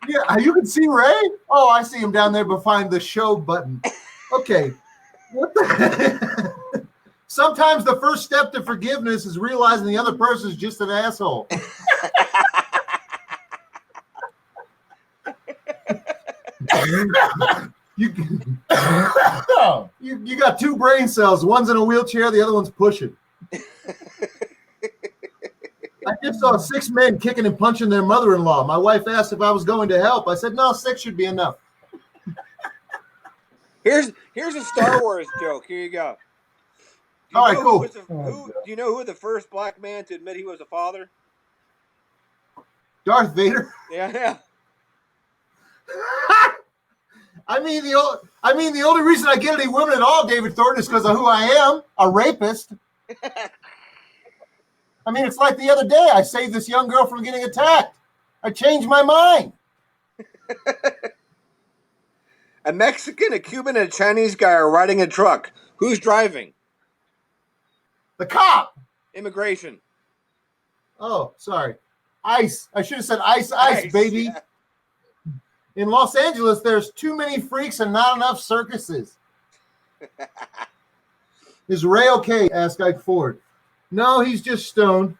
Yeah, you can see Ray. Oh, I see him down there behind the show button. Okay, what the? Sometimes the first step to forgiveness is realizing the other person is just an asshole. You got 2 brain cells. One's in a wheelchair, the other one's pushing. I just saw 6 men kicking and punching their mother-in-law. My wife asked if I was going to help. I said, no, 6 should be enough. Here's a Star Wars joke. Here you go. All right, cool. Do you know who the first black man to admit he was a father? Darth Vader. Yeah. I mean, the only reason I get any women at all, David Thornton, is because of who I am, a rapist. I mean, it's like the other day, I saved this young girl from getting attacked. I changed my mind. A Mexican, a Cuban, and a Chinese guy are riding a truck. Who's driving? The cop. Immigration. Oh, sorry. ICE. I should have said ICE, baby. Yeah. In Los Angeles, there's too many freaks and not enough circuses. Is Ray okay? Asked Ike Ford. No, he's just stoned.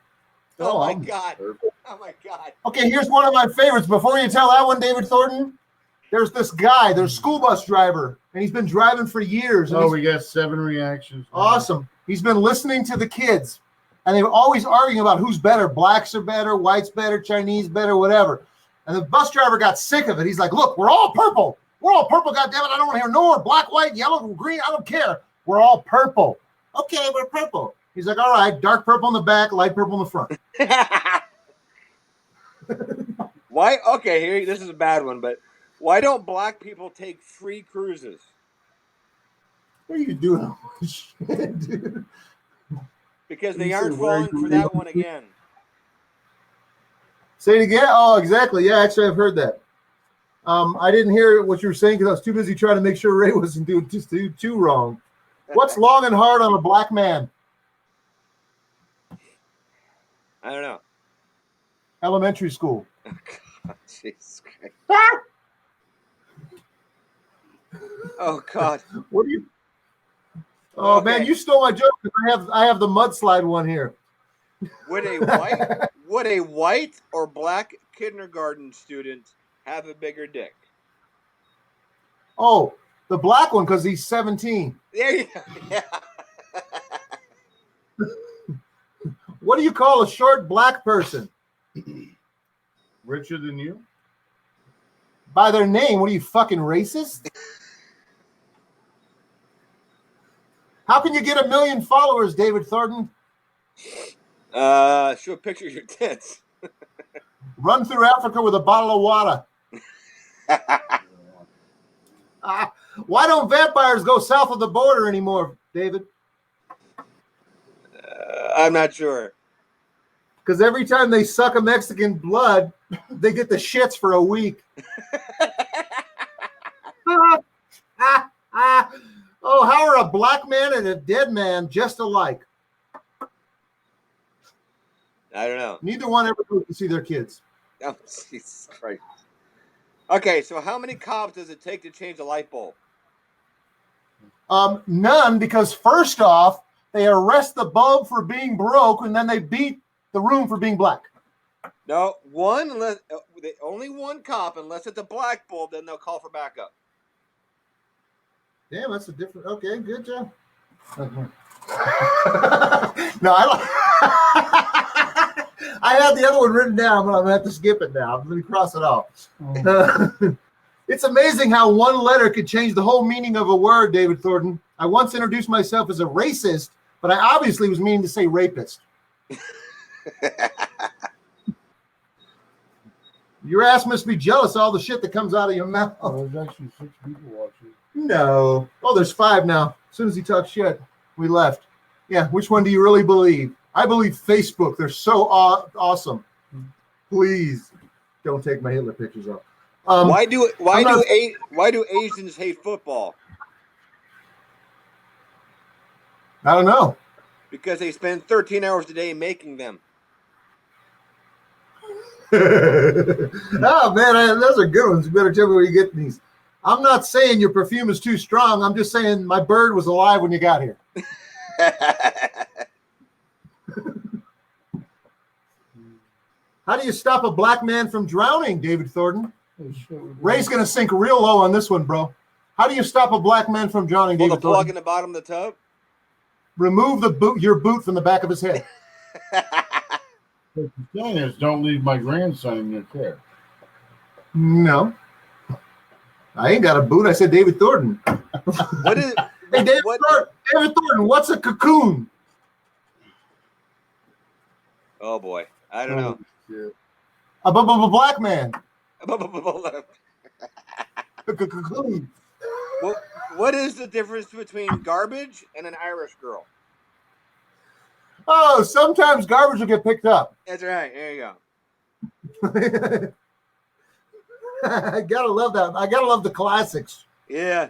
Oh my God. Oh my God. Okay, here's one of my favorites. Before you tell that one, David Thornton, there's this guy, there's a school bus driver, and he's been driving for years. Oh, we got 7 reactions. Awesome. He's been listening to the kids, and they were always arguing about who's better. Blacks are better, whites better, Chinese better, whatever. And the bus driver got sick of it. He's like, look, we're all purple. We're all purple, goddammit. I don't want to hear no more black, white, yellow, green. I don't care. We're all purple. Okay, we're purple. He's like, all right, dark purple in the back, light purple in the front. Why? Okay, here. This is a bad one, but why don't black people take free cruises? What are you doing? Shit, dude. Because they aren't falling for that one again. Say it again? Oh, exactly. Yeah, actually, I've heard that. I didn't hear what you were saying because I was too busy trying to make sure Ray wasn't doing too wrong. What's long and hard on a black man? I don't know. Elementary school. Oh, God, Jesus Christ. Oh God. What do you? Oh Okay. man, you stole my joke because I have the mudslide one here. Would a white or black kindergarten student have a bigger dick? Oh, the black one because he's 17. There you go. Yeah. What do you call a short black person? Richer than you? By their name. What are you, fucking racist? How can you get 1 million followers, David Thornton? Show a picture of your tits. Run through Africa with a bottle of water. Why don't vampires go south of the border anymore, David? I'm not sure. Because every time they suck a Mexican blood, they get the shits for a week. Oh, how are a black man and a dead man just alike? I don't know. Neither one ever goes to see their kids. Oh, Jesus Christ. Okay, so how many cops does it take to change a light bulb? None, because first off, they arrest the bulb for being broke, and then they beat the room for being black. No, one. Only one cop, unless it's a black bulb, then they'll call for backup. Damn, that's a different. Okay, good job. No, I had the other one written down, but I'm gonna have to skip it now. Let me cross it off. It's amazing how one letter could change the whole meaning of a word, David Thornton. I once introduced myself as a racist, but I obviously was meaning to say rapist. Your ass must be jealous of all the shit that comes out of your mouth. Oh, there's actually 6 people watching. No. Oh, there's 5 now. As soon as he talked shit, we left. Yeah, which one do you really believe? I believe Facebook. They're so awesome. Please don't take my Hitler pictures off. Why do Asians hate football? I don't know. Because they spend 13 hours a day making them. Oh man, those are good ones. You better tell me where you get these. I'm not saying your perfume is too strong. I'm just saying my bird was alive when you got here. How do you stop a black man from drowning, David Thornton? Ray's going to sink real low on this one, bro. How do you stop a black man from drowning, Pull David the plug Thornton? in the bottom of the tub? Remove your boot from the back of his head. What the thing is, don't leave my grandson in your care. No. I ain't got a boot. I said David Thornton. Hey, David Thornton, what's a cocoon? Oh boy, I don't know. Shit. A black man. A cocoon. What is the difference between garbage and an Irish girl? Oh, sometimes garbage will get picked up. That's right. There you go. I gotta love that. I gotta love the classics. Yeah.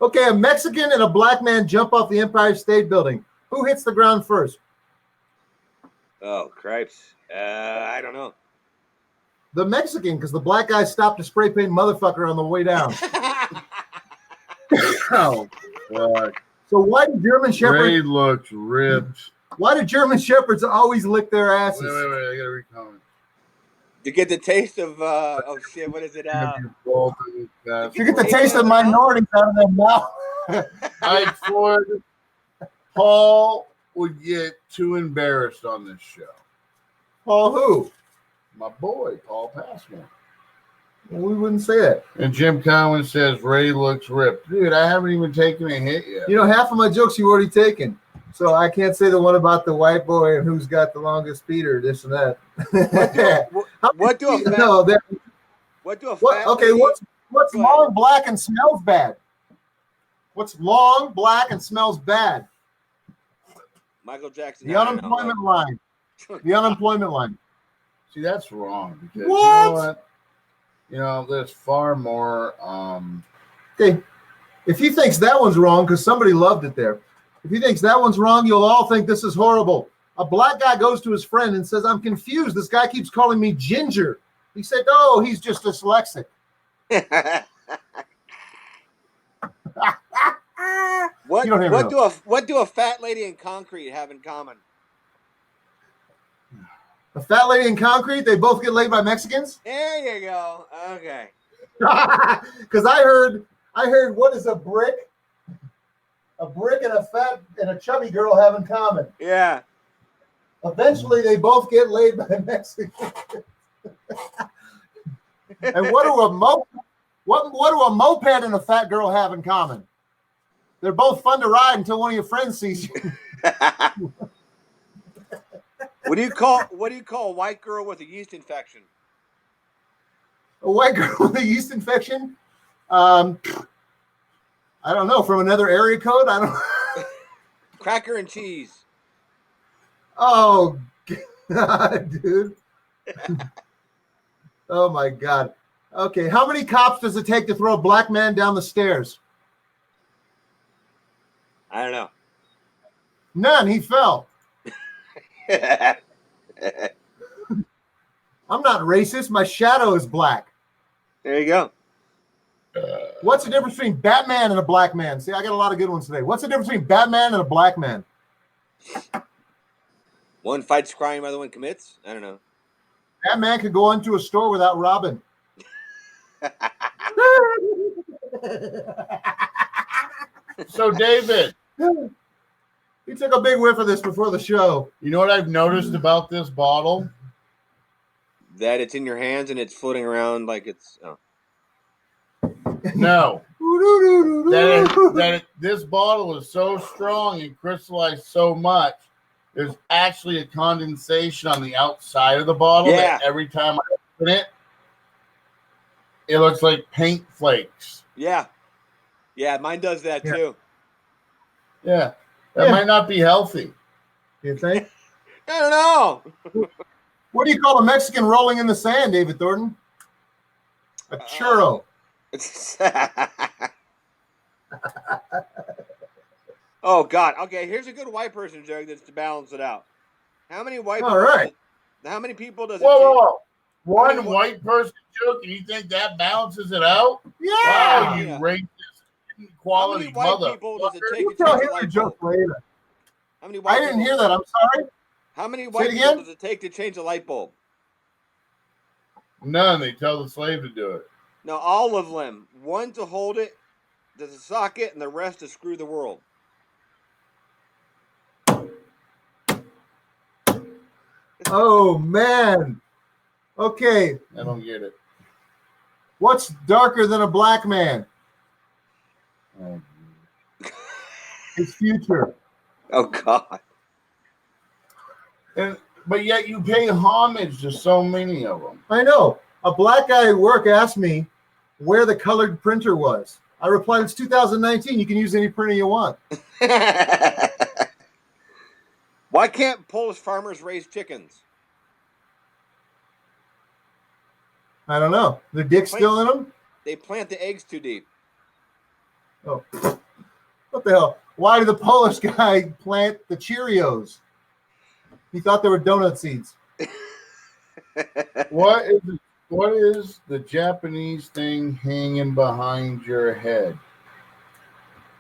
Okay, a Mexican and a black man jump off the Empire State Building. Who hits the ground first? Oh, cripes. I don't know. The Mexican, because the black guy stopped to spray paint motherfucker on the way down. Oh, fuck. So why do German Ray shepherds? looks ripped. Why do German shepherds always lick their asses? Wait. I gotta recount. To get the taste of oh shit, what is it? You get the taste of minorities out of their mouth. Ike Ford, Paul would get too embarrassed on this show. Paul who? My boy, Paul Passmore. We wouldn't say that. And Jim Cowan says Ray looks ripped. Dude, I haven't even taken a hit yet. You know, half of my jokes you've already taken. So I can't say the one about the white boy and who's got the longest feet or this and that. What do a fat, No, what do a what, fat okay, lady- what's Go ahead. long, black, and smells bad? What's long, black, and smells bad? Michael Jackson? The I don't know. unemployment line. The unemployment line. See, that's wrong. Because What? you know what? You know, there's far more. Okay, if he thinks that one's wrong because somebody loved it there, if he thinks that one's wrong, you'll all think this is horrible. A black guy goes to his friend and says, "I'm confused. This guy keeps calling me Ginger." He said, "Oh, he's just dyslexic." What You don't even what do a fat lady and concrete have in common? A fat lady in concrete, they both get laid by Mexicans? There you go. Okay. Because I heard, what is a brick? A brick and a fat and a chubby girl have in common. Yeah. Eventually, they both get laid by Mexicans. And what do a moped and a fat girl have in common? They're both fun to ride until one of your friends sees you. What do you call a white girl with a yeast infection? A white girl with a yeast infection? I don't know. From another area code? I don't. Cracker and cheese. Oh, God, dude. Oh, my God. Okay, how many cops does it take to throw a black man down the stairs? I don't know. None. He fell. I'm not racist. My shadow is black. There you go. What's the difference between Batman and a black man? See, I got a lot of good ones today. What's the difference between Batman and a black man? One fights crime, other one commits. I don't know. Batman could go into a store without robbing. So, David, He took a big whiff of this before the show. you know what I've noticed about this bottle? That it's in your hands and it's floating around like it's. Oh. No. This bottle is so strong and crystallized so much, there's actually a condensation on the outside of the bottle that every time I open it, it looks like paint flakes. Yeah. Yeah, mine does that too. Yeah. That might not be healthy. You think? I don't know. What do you call a Mexican rolling in the sand, David Thornton? A churro. Oh God. Okay, here's a good white person joke that's to balance it out. How many white? All right. How many people does it? Whoa. One white person joke, and you think that balances it out? Yeah. Wow, Yeah. you racist How quality many white mother. people does it take We'll to tell change him a a light joke bulb? later. How many white I didn't people- hear that. I'm sorry. How many Say white it people again? does it take to change a light bulb? None. They tell the slave to do it. No, all of them. One to hold it, to socket, and the rest to screw the world. Oh, man. Okay. I don't get it. What's darker than a black man? Oh, his future. Oh God. But yet you pay homage to so many of them. I know. A black guy at work asked me where the colored printer was. I replied, it's 2019. You can use any printer you want. Why can't Polish farmers raise chickens? I don't know. The dick's still in them? They plant the eggs too deep. Oh. What the hell? Why did the Polish guy plant the Cheerios? He thought they were donut seeds. What is the Japanese thing hanging behind your head?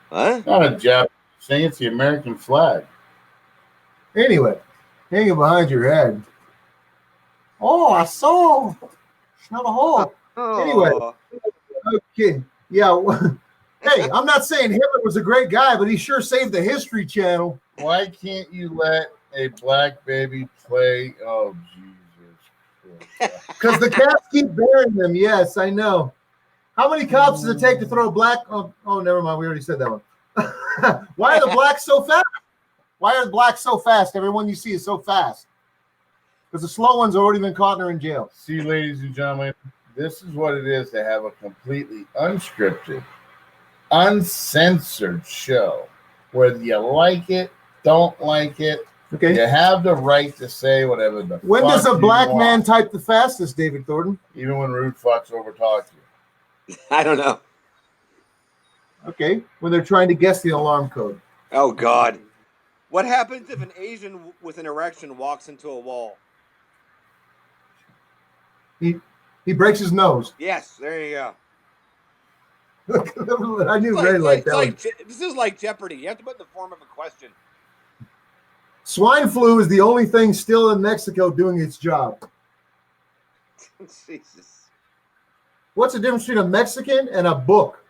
Huh? It's not a Japanese thing, it's the American flag. Anyway, hanging behind your head. Oh, I saw. Smell a hole. Oh. Anyway. Okay. Yeah. Hey, I'm not saying Hitler was a great guy, but he sure saved the History Channel. Why can't you let a black baby play? Oh, Jesus. Because the cops keep burying them. Yes, I know. How many cops does it take to throw a black? Oh, never mind. We already said that one. Why are the blacks so fast? Why are the blacks so fast? Everyone you see is so fast. Because the slow ones have already been caught and are in jail. See, ladies and gentlemen, this is what it is to have a completely unscripted, uncensored show. Whether you like it, don't like it, Okay. you have the right to say whatever the When fuck does a you black want, man type the fastest, David Thornton? even when rude fucks overtalk you. I don't know. Okay. When they're trying to guess the alarm code. Oh God. What happens if an Asian with an erection walks into a wall? He breaks his nose. Yes, there you go. I knew Ray liked that one. This is like Jeopardy. You have to put it in the form of a question. Swine flu is the only thing still in Mexico doing its job. Jesus. What's the difference between a Mexican and a book?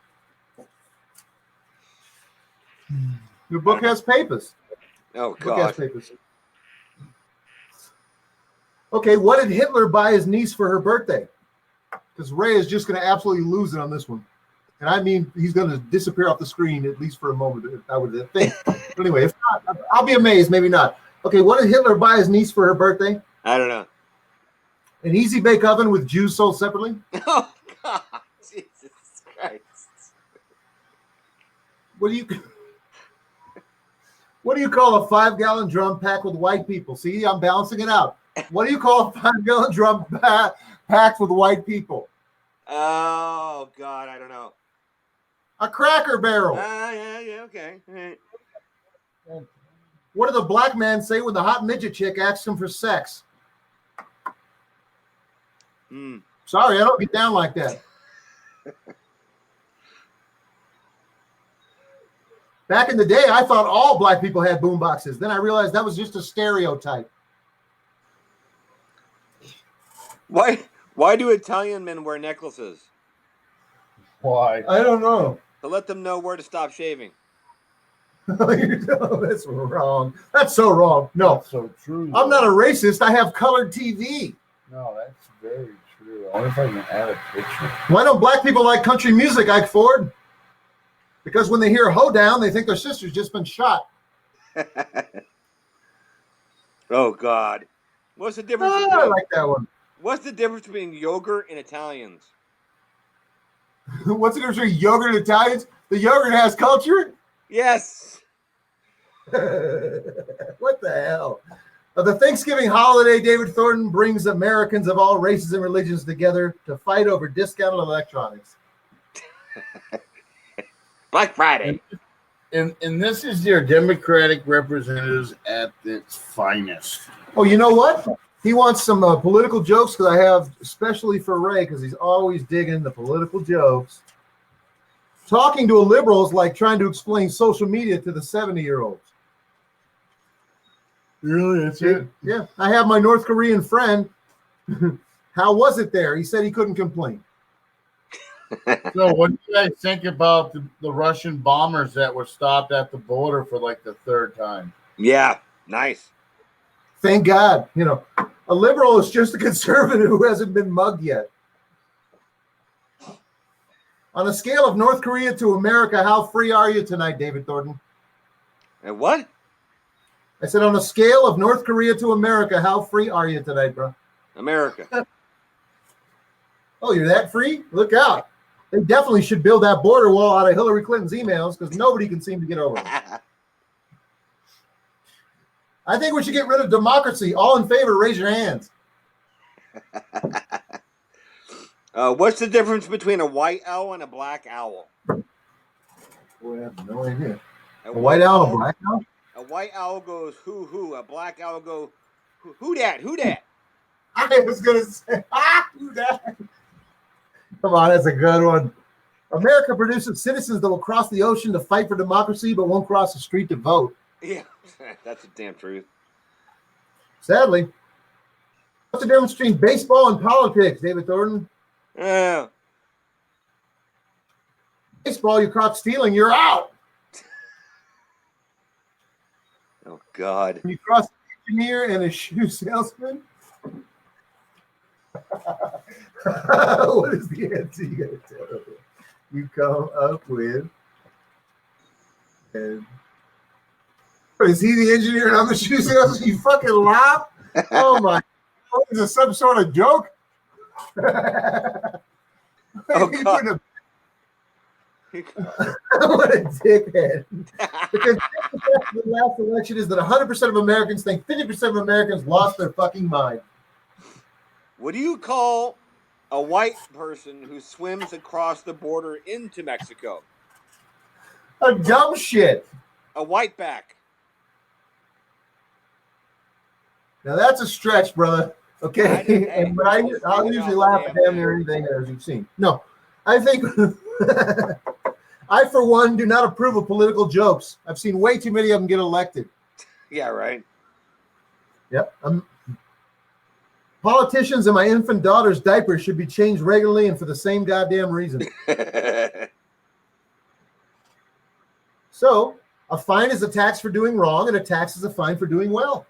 Your book has papers. Oh Book has God. papers. Okay, what did Hitler buy his niece for her birthday? Because Ray is just going to absolutely lose it on this one. And I mean, he's going to disappear off the screen at least for a moment, I would think. But anyway, if not, I'll be amazed. Maybe not. Okay, what did Hitler buy his niece for her birthday? I don't know. An easy bake oven with Jews sold separately? Oh God. Jesus Christ. What do you call a 5-gallon drum packed with white people? See, I'm balancing it out. What do you call a 5-gallon drum packed with white people? Oh God, I don't know. A Cracker Barrel. Yeah, okay. All right. What do the black men say when the hot midget chick asks him for sex? Sorry, I don't get down like that. Back in the day, I thought all black people had boom boxes. Then I realized that was just a stereotype. Why do Italian men wear necklaces? Why? I don't know. To let them know where to stop shaving. That's wrong. That's so wrong. No, That's so true. I'm not a racist. I have colored TV. No, that's very true. I wonder if I can add a picture. Why don't black people like country music, Ike Ford? Because when they hear hoedown, they think their sister's just been shot. Oh God. What's the difference? I like that one. What's the difference between yogurt and Italians? What's the difference between yogurt and Italians? The yogurt has culture? Yes. What the hell? The Thanksgiving holiday, David Thornton brings Americans of all races and religions together to fight over discounted electronics. Black Friday. And this is their Democratic representatives at its finest. Oh, you know what? He wants some political jokes because I have, especially for Ray, because he's always digging the political jokes. Talking to a liberal is like trying to explain social media to the 70-year-olds. Really? That's it? Yeah. I have my North Korean friend. How was it there? He said he couldn't complain. So what do you guys think about the Russian bombers that were stopped at the border for like the third time? Yeah. Nice. Thank God. You know, a liberal is just a conservative who hasn't been mugged yet. On a scale of North Korea to America, how free are you tonight, David Thornton? And what? I said, on a scale of North Korea to America, how free are you tonight, bro? America. Oh, you're that free? Look out. They definitely should build that border wall out of Hillary Clinton's emails because nobody can seem to get over it. I think we should get rid of democracy. All in favor, raise your hands. What's the difference between a white owl and a black owl? Boy, I have no idea. A white owl and a black owl? A white owl goes hoo hoo. A black owl goes who dat? Who dat? I was gonna say who dat? Come on, that's a good one. America produces citizens that will cross the ocean to fight for democracy, but won't cross the street to vote. Yeah, that's the damn truth. Sadly. What's the difference between baseball and politics, David Thornton? Yeah. Baseball, you're caught stealing, you're out. Oh, God. When you cross an engineer and a shoe salesman. What is the answer you got to tell them? You come up with? And is he the engineer and I'm the shoe salesman? You fucking laugh? Oh my! Is this some sort of joke? Oh God! What a dickhead! Because the last election is that 100% of Americans think 50% of Americans lost their fucking mind. What do you call a white person who swims across the border into Mexico? A dumb shit. A whiteback. Now that's a stretch, brother. Okay, I'll usually laugh at damn near anything as you've seen. No, I think I, for one, do not approve of political jokes. I've seen way too many of them get elected. Yeah, right. Yep. Politicians and my infant daughter's diapers should be changed regularly and for the same goddamn reason. So, a fine is a tax for doing wrong, and a tax is a fine for doing well.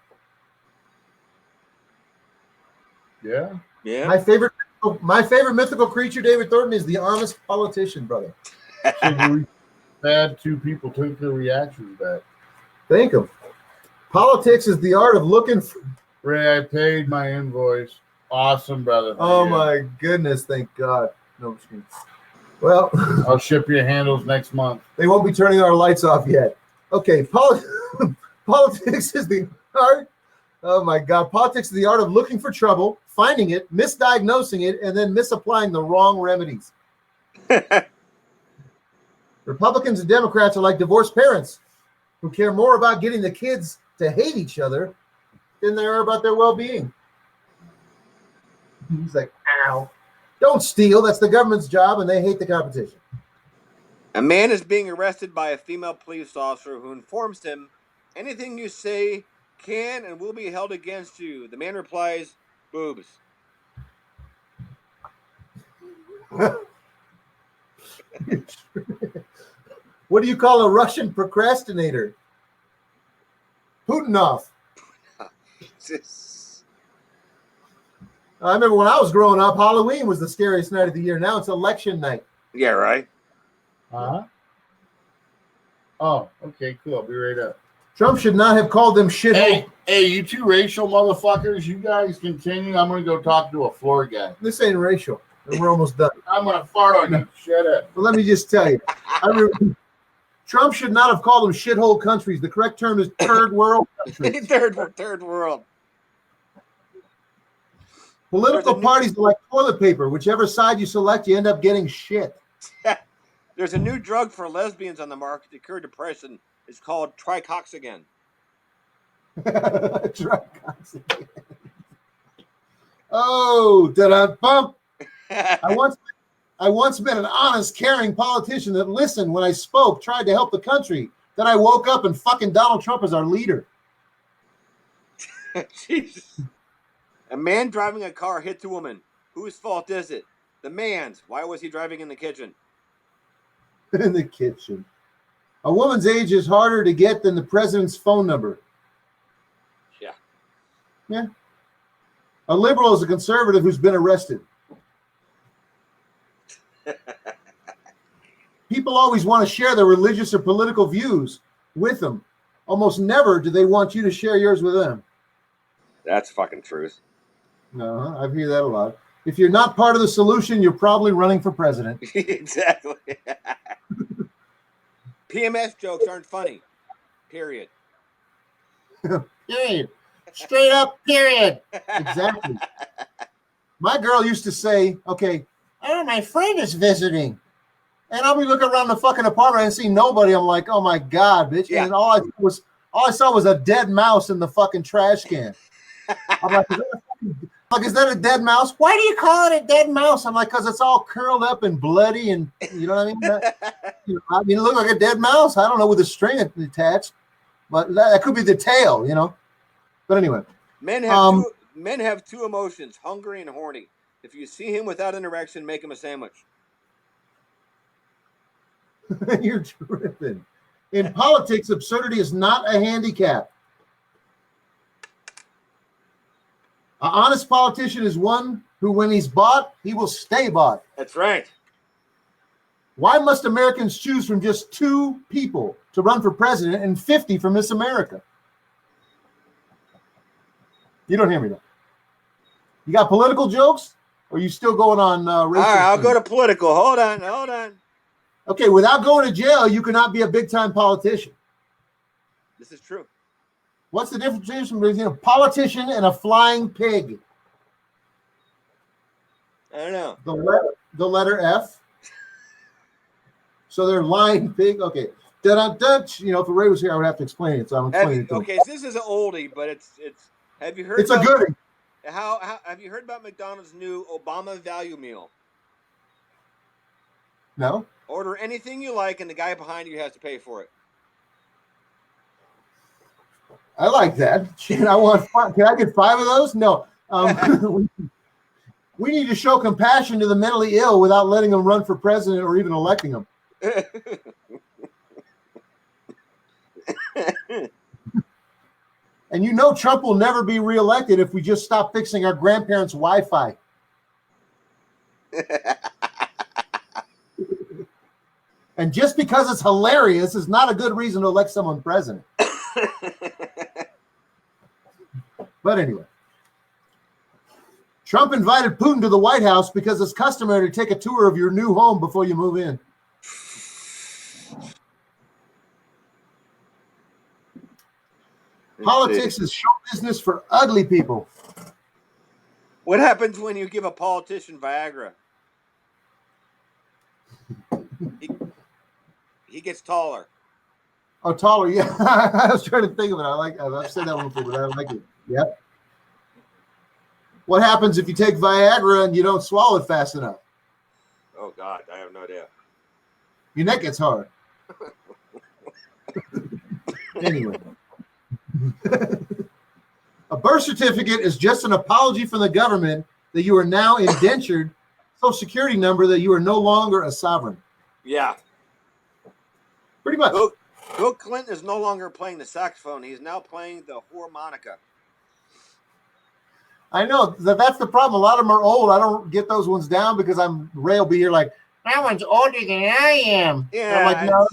Yeah. Yeah. My favorite mythical creature, David Thornton, is the honest politician, brother. Bad two people took their reactions back. Thank him. Politics is the art of looking for... Ray, I paid my invoice. Awesome, brother. Oh my goodness, thank God. No, well, I'll ship you handles next month. They won't be turning our lights off yet. Okay, politics is the art. Oh my God, politics is the art of looking for trouble, finding it, misdiagnosing it, and then misapplying the wrong remedies. Republicans and Democrats are like divorced parents who care more about getting the kids to hate each other than they are about their well-being. He's like, ow. Don't steal. That's the government's job, and they hate the competition. A man is being arrested by a female police officer who informs him, anything you say can and will be held against you. The man replies, boobs. What do you call a Russian procrastinator? Putinov. I remember when I was growing up, Halloween was the scariest night of the year. Now it's election night. Yeah, right. Huh? Oh, okay, cool. I'll be right up. Trump should not have called them shithole. Hey, you two racial motherfuckers, you guys continue. I'm going to go talk to a floor guy. This ain't racial. And we're almost done. I'm going to fart on you. Shut up. But let me just tell you. Trump should not have called them shithole countries. The correct term is third world countries. third world. Political parties are like toilet paper. Whichever side you select, you end up getting shit. There's a new drug for lesbians on the market to cure depression. It's called tricoxagen. Tricoxagen. Oh, da-da bump. I once met an honest, caring politician that listened when I spoke, tried to help the country. Then I woke up and fucking Donald Trump is our leader. Jesus. A man driving a car hits a woman. Whose fault is it? The man's. Why was he driving in the kitchen? In the kitchen. A woman's age is harder to get than the president's phone number. Yeah. Yeah. A liberal is a conservative who's been arrested. People always want to share their religious or political views with them. almost never do they want you to share yours with them. That's fucking truth. No, I hear that a lot. If you're not part of the solution, you're probably running for president. Exactly. PMS jokes aren't funny. Period. Period. Straight up, period. Exactly. My girl used to say, okay, oh, my friend is visiting. And I'll be looking around the fucking apartment and see nobody. I'm like, oh my God, bitch. Yeah. And all I saw was a dead mouse in the fucking trash can. I'm like, is that a dead mouse? Why do you call it a dead mouse? I'm like, because it's all curled up and bloody, and you know what I mean? It looked like a dead mouse. I don't know, with a string attached, but that could be the tail, you know. But anyway, men have two emotions: hungry and horny. If you see him without an erection, make him a sandwich. You're tripping. In politics, absurdity is not a handicap. An honest politician is one who, when he's bought, he will stay bought. That's right. Why must Americans choose from just 2 people to run for president and 50 for Miss America? You don't hear me though. You got political jokes, or are you still going on racial? All right, I'll go to political. Hold on. Okay, without going to jail, you cannot be a big-time politician. This is true. What's the difference between a politician and a flying pig? I don't know. The letter F. So they're lying pig. Okay. You know, if Ray was here, I would have to explain it. So I'm explaining it to him. Okay, so this is an oldie, but it's. Have you heard? It's a goodie. How have you heard about McDonald's new Obama value meal? No. Order anything you like, and the guy behind you has to pay for it. I like that. Shit, I want 5. Can I get 5 of those? No. We need to show compassion to the mentally ill without letting them run for president or even electing them. And you know Trump will never be reelected if we just stop fixing our grandparents' Wi-Fi. And just because it's hilarious is not a good reason to elect someone president. But anyway, Trump invited Putin to the White House because it's customary to take a tour of your new home before you move in. Politics is show business for ugly people. What happens when you give a politician Viagra? He gets taller. Oh, taller, yeah. I was trying to think of it. I've said that one before, but I like it. Yep. What happens if you take Viagra and you don't swallow it fast enough? Oh, God, I have no idea. Your neck gets hard. Anyway. A birth certificate is just an apology from the government that you are now indentured, Social Security number that you are no longer a sovereign. Yeah. Pretty much. Bill Clinton is no longer playing the saxophone. He's now playing the harmonica. I know that's the problem. A lot of them are old. I don't get those ones down because Ray will be here like, that one's older than I am. Yeah. I'm like, no,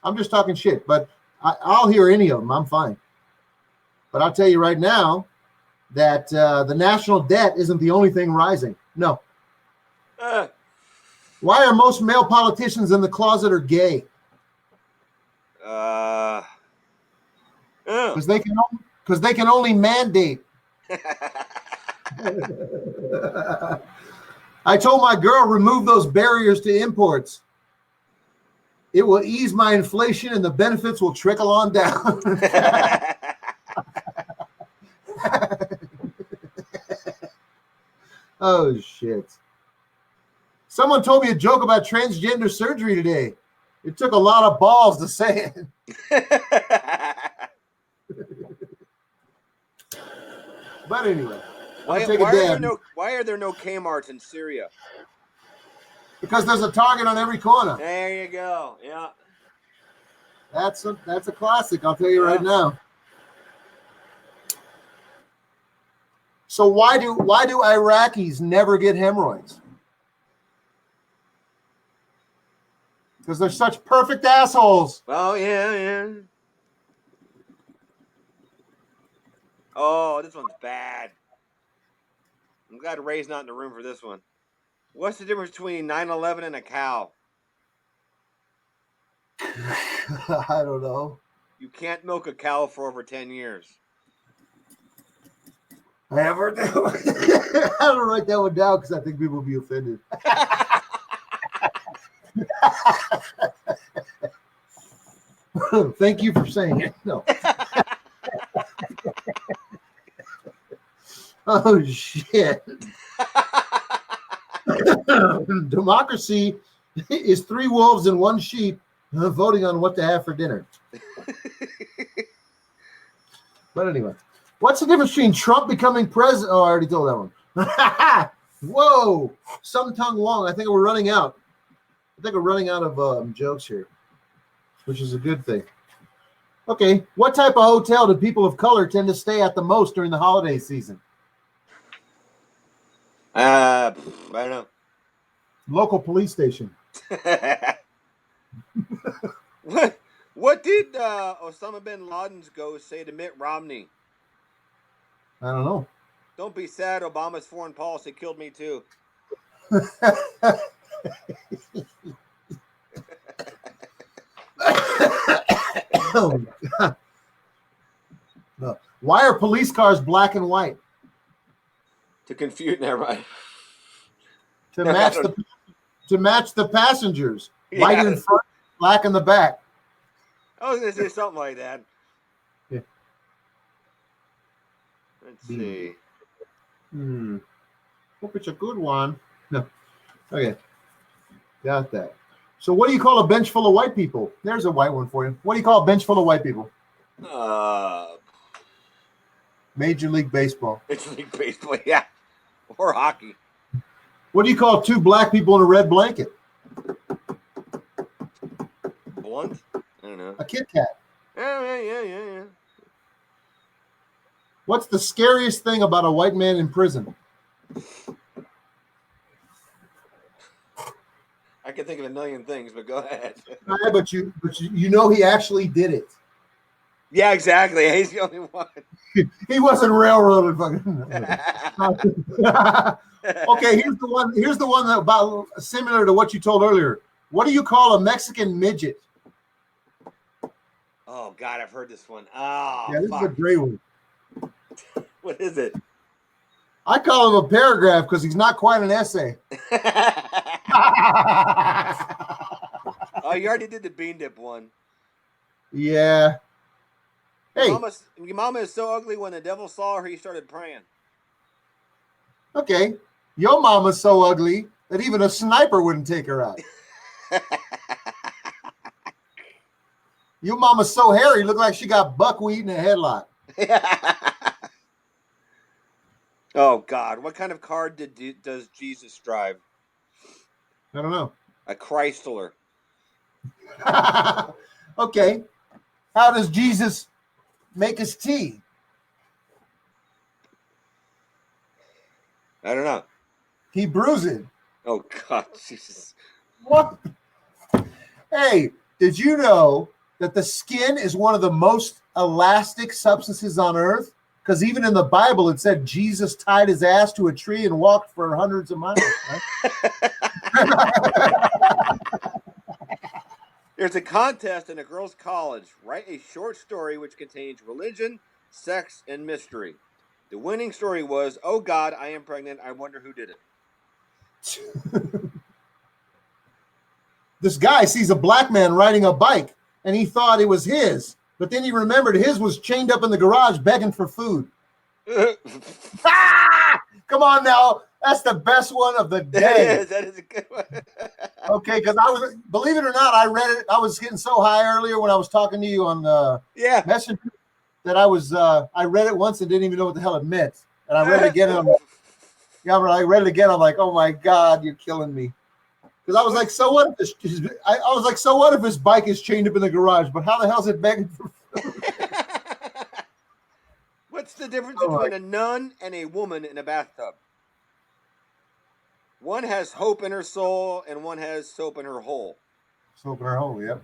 I'm just talking shit. But I'll hear any of them. I'm fine. But I'll tell you right now that the national debt isn't the only thing rising. No. Why are most male politicians in the closet are gay? Because they can only mandate. I told my girl, remove those barriers to imports. It will ease my inflation and the benefits will trickle on down. Oh, shit. Someone told me a joke about transgender surgery today. It took a lot of balls to say it. But anyway, why are there no Kmarts in Syria? Because there's a Target on every corner. There you go. Yeah. That's a classic, I'll tell you right now. So why do Iraqis never get hemorrhoids? Because they're such perfect assholes. Well, yeah. Oh, this one's bad. I'm glad Ray's not in the room for this one. What's the difference between 9/11 and a cow? I don't know. You can't milk a cow for over 10 years. I have heard that one. I don't write that one down because I think people will be offended. Thank you for saying it. No. Oh, shit. Democracy is 3 wolves and 1 sheep voting on what to have for dinner. But anyway, what's the difference between Trump becoming president? Oh, I already told that one. Whoa, some tongue long. I think we're running out. I think we're running out of jokes here, which is a good thing. Okay, what type of hotel do people of color tend to stay at the most during the holiday season? I don't know. Local police station. What did Osama bin Laden's ghost say to Mitt Romney? I don't know. Don't be sad, Obama's foreign policy killed me too. Oh, God. No. Why are police cars black and white? To confuse, never mind. To match the passengers. Yeah. White in front, black in the back. I was going to say something like that. Yeah. Let's see. Hope it's a good one. No. Okay. Got that. So what do you call a bench full of white people? There's a white one for you. What do you call a bench full of white people? Major League Baseball. Major League Baseball, yeah. Or hockey. What do you call 2 black people in a red blanket? Blunt? I don't know. A Kit Kat. Yeah. What's the scariest thing about a white man in prison? I can think of a million things, but go ahead. But you know he actually did it. Yeah, exactly. He's the only one. He wasn't railroaded. Okay, here's the one that about similar to what you told earlier. What do you call a Mexican midget? Oh God, I've heard this one. Oh, yeah, this fuck. is a great one. What is it? I call him a paragraph because he's not quite an essay. Oh, you already did the bean dip one. Yeah. Hey. Your mama is so ugly when the devil saw her, he started praying. Okay. Your mama's so ugly that even a sniper wouldn't take her out. Your mama's so hairy, look like she got buckwheat in a headlock. Oh, God. What kind of car does Jesus drive? I don't know. A Chrysler. Okay. How does Jesus make his tea? I don't know. He brews it. Oh, God. Jesus. What? Hey, did you know that the skin is one of the most elastic substances on earth? Because even in the Bible, it said Jesus tied his ass to a tree and walked for hundreds of miles. Right? There's a contest in a girls' college. Write a short story which contains religion, sex, and mystery. The winning story was, "Oh God, I am pregnant. I wonder who did it." This guy sees a black man riding a bike, and he thought it was his. But then he remembered his was chained up in the garage begging for food. Come on now. That's the best one of the day. That is a good one. Okay, because believe it or not, I read it. I was getting so high earlier when I was talking to you on Messenger that I read it once and didn't even know what the hell it meant. And I read it again, and I'm like, I read it again. I'm like, oh my God, you're killing me. Because I was like, so what if his bike is chained up in the garage? But how the hell is it begging for food? What's the difference between a nun and a woman in a bathtub? One has hope in her soul, and one has soap in her hole. Soap in her hole, yep.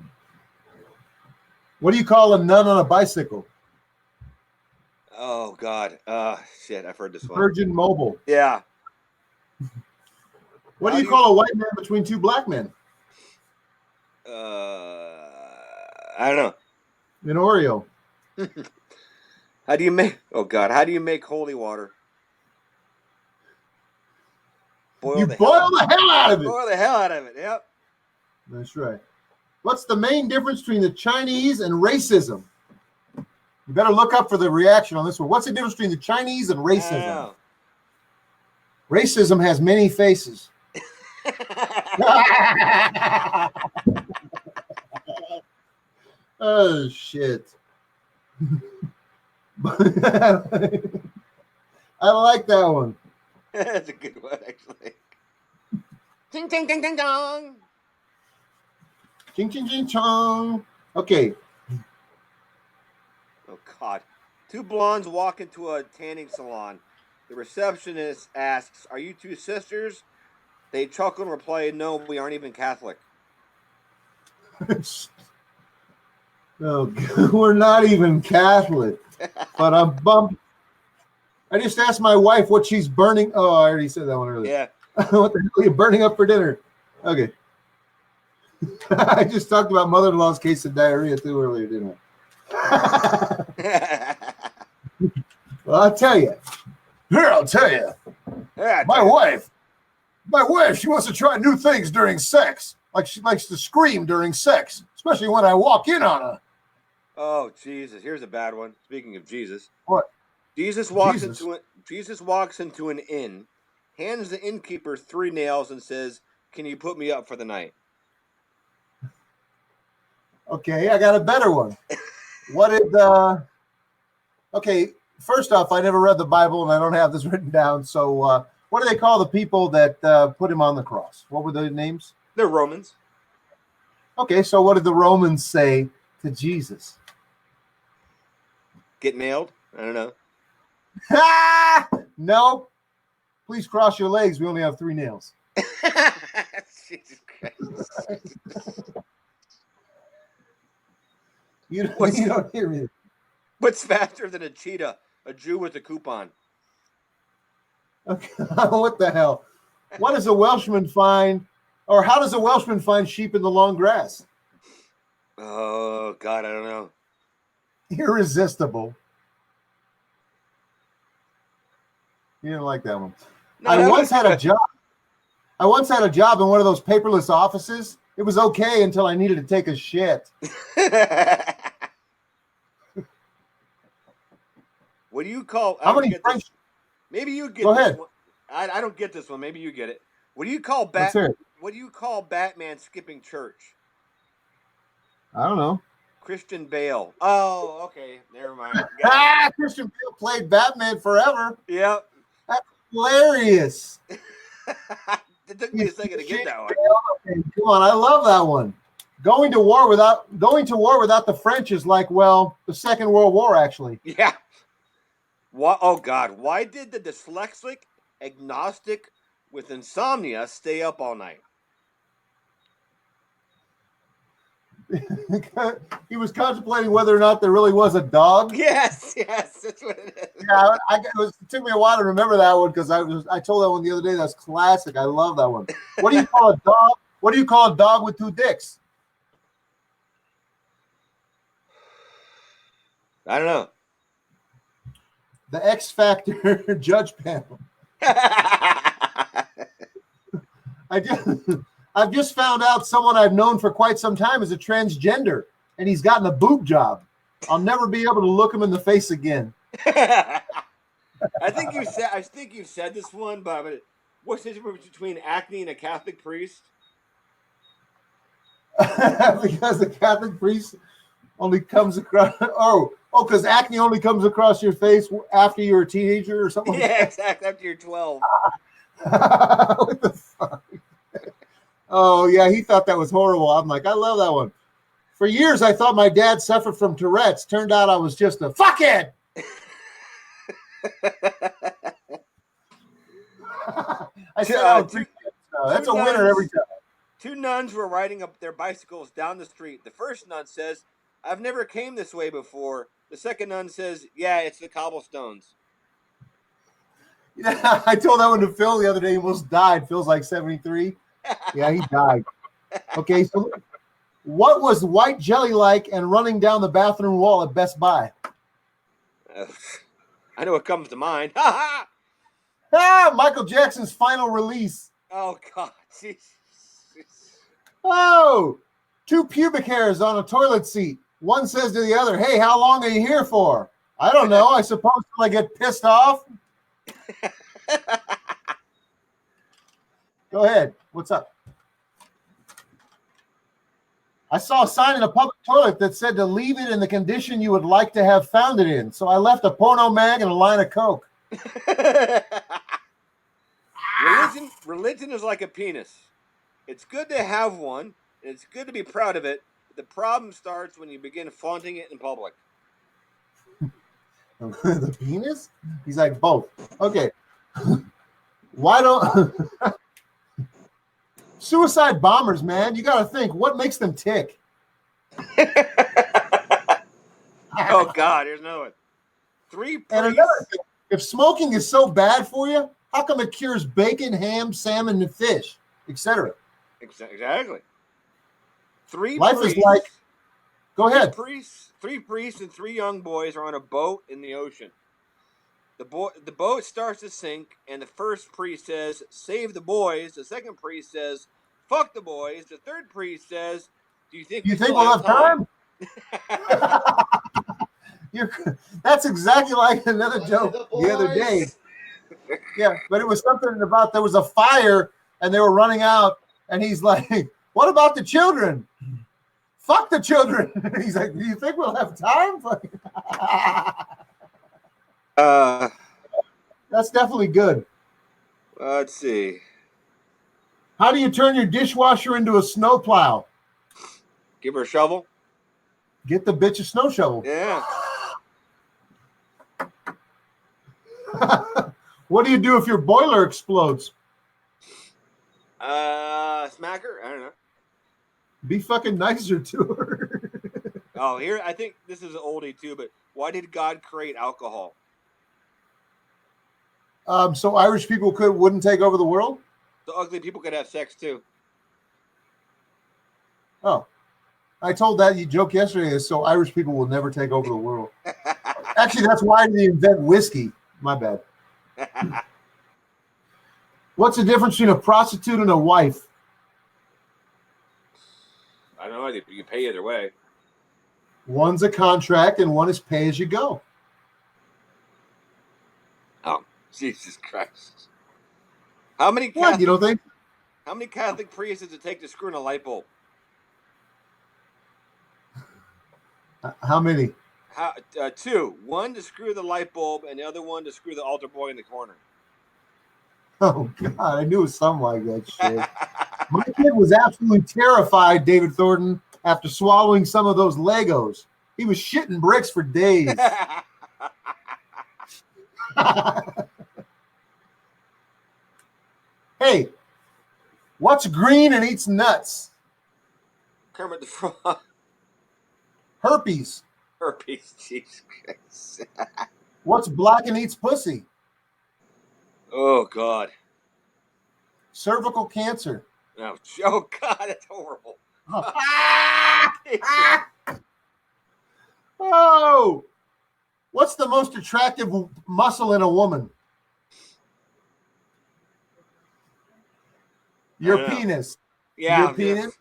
What do you call a nun on a bicycle? Oh God. Shit. I've heard this one. Virgin Mobile. Yeah. What How do you call a white man between two black men? I don't know. An Oreo. How do you make? Oh God. How do you make holy water? You boil the hell out of it. Boil the hell out of it. Yep. That's right. What's the main difference between the Chinese and racism? You better look up for the reaction on this one. What's the difference between the Chinese and racism? Racism has many faces. Oh, shit. I like that one. That's a good one, actually. Ting, ting, ting, ting, dong. Ching, ching, ching, chong. Okay. Oh, God. Two blondes walk into a tanning salon. The receptionist asks, "Are you two sisters?" They chuckle and reply, "No, we aren't even Catholic." Oh, we're not even Catholic. But I'm bummed. I just asked my wife what she's burning. Oh, I already said that one earlier. Yeah. What the hell are you burning up for dinner? Okay. I just talked about mother-in-law's case of diarrhea too earlier, didn't I? Well, I'll tell you. Here, I'll tell you. Yeah, My wife, she wants to try new things during sex. Like she likes to scream during sex, especially when I walk in on her. Oh, Jesus. Here's a bad one. Speaking of Jesus. What? Jesus walks into an inn, hands the innkeeper 3 nails and says, "Can you put me up for the night?" Okay, I got a better one. What did okay, first off, I never read the Bible and I don't have this written down. So what do they call the people that put him on the cross? What were their names? They're Romans. Okay, so what did the Romans say to Jesus? Get nailed? I don't know. No. Please cross your legs. We only have 3 nails. Jesus Christ. You don't hear me. What's faster than a cheetah? A Jew with a coupon. Okay. What the hell? What does a Welshman find, or how does a Welshman find sheep in the long grass? Oh, God, I don't know. Irresistible. You didn't like that one. No, I once had a job in one of those paperless offices. It was okay until I needed to take a shit. What do you call? How many French? Maybe you get Go this ahead. one. I don't get this one. Maybe you get it. What do you call Let's hear it. What do you call Batman skipping church? I don't know. Christian Bale. Oh, okay. Never mind. Christian Bale played Batman forever. Yep. That's hilarious. It took me a second to get that one. Okay, come on, I love that one. Going to war without the French is like, well, the Second World War, actually. Yeah. What? Oh God! Why did the dyslexic, agnostic with insomnia stay up all night? He was contemplating whether or not there really was a dog. Yes, that's what it is. Yeah, it took me a while to remember that one because I told that one the other day. That's classic. I love that one. What do you call a dog? What do you call a dog with 2 dicks? I don't know. The X Factor judge panel. I've just found out someone I've known for quite some time is a transgender, and he's gotten a boob job. I'll never be able to look him in the face again. I think you've said this one, but what's the difference between acne and a Catholic priest? Because the Catholic priest only comes across. Because acne only comes across your face after you're a teenager or something. Yeah, exactly. After you're 12. What the fuck? Oh yeah, he thought that was horrible. I'm like, I love that one. For years, I thought my dad suffered from Tourette's. Turned out I was just a fuckhead. I said, that's a winner every time. 2 nuns were riding up their bicycles down the street. The first nun says, "I've never came this way before. The second nun says, "Yeah, it's the cobblestones." Yeah, I told that one to Phil the other day. He almost died. Phil's like 73. Yeah, he died. Okay, so what was white jelly like and running down the bathroom wall at Best Buy? I know what comes to mind. Ha ha! Michael Jackson's final release. Oh God! Jesus. Oh, two pubic hairs on a toilet seat. One says to the other, "Hey, how long are you here for?" "I don't know. I suppose till I get pissed off." Go ahead. What's up? I saw a sign in a public toilet that said to leave it in the condition you would like to have found it in. So I left a porno mag and a line of Coke. Religion is like a penis. It's good to have one, and it's good to be proud of it. The problem starts when you begin flaunting it in public. The penis? He's like, both. Okay. Why don't suicide bombers, man? You got to think, what makes them tick? Oh God, here's another one. Three priests. And another thing, if smoking is so bad for you, how come it cures bacon, ham, salmon, and fish, etc.? Exactly. Life is like. Go ahead. Three priests and three young boys are on a boat in the ocean. The boat starts to sink, and the first priest says, "Save the boys." The second priest says, "Fuck the boys." The third priest says, "Do you think we'll have time?" That's exactly like another joke the other day. Yeah, but it was something about there was a fire and they were running out, and he's like, "What about the children?" "Fuck the children." He's like, "Do you think we'll have time?" That's definitely good. Let's see. How do you turn your dishwasher into a snowplow? Give her a shovel. Get the bitch a snow shovel. Yeah. What do you do if your boiler explodes? Smack her? I don't know. Be fucking nicer to her. Oh, here, I think this is an oldie too, but why did God create alcohol? So Irish people wouldn't take over the world? So ugly people could have sex too. Oh. I told that joke yesterday, so Irish people will never take over the world. Actually, that's why they invent whiskey. My bad. What's the difference between a prostitute and a wife? I don't know. You pay either way. One's a contract and one is pay as you go. Oh, Jesus Christ! How many? What, you don't think? How many Catholic priests does it take to screw in a light bulb? How many? Two. One to screw the light bulb, and the other one to screw the altar boy in the corner. Oh God, I knew it was something like that shit. My kid was absolutely terrified, David Thornton, after swallowing some of those Legos. He was shitting bricks for days. Hey, what's green and eats nuts? Kermit the Frog. Herpes. Herpes, Jesus Christ. What's black and eats pussy? Oh, God. Cervical cancer. Oh, God, that's horrible. Oh, what's the most attractive muscle in a woman? Your penis. Yeah. Your penis?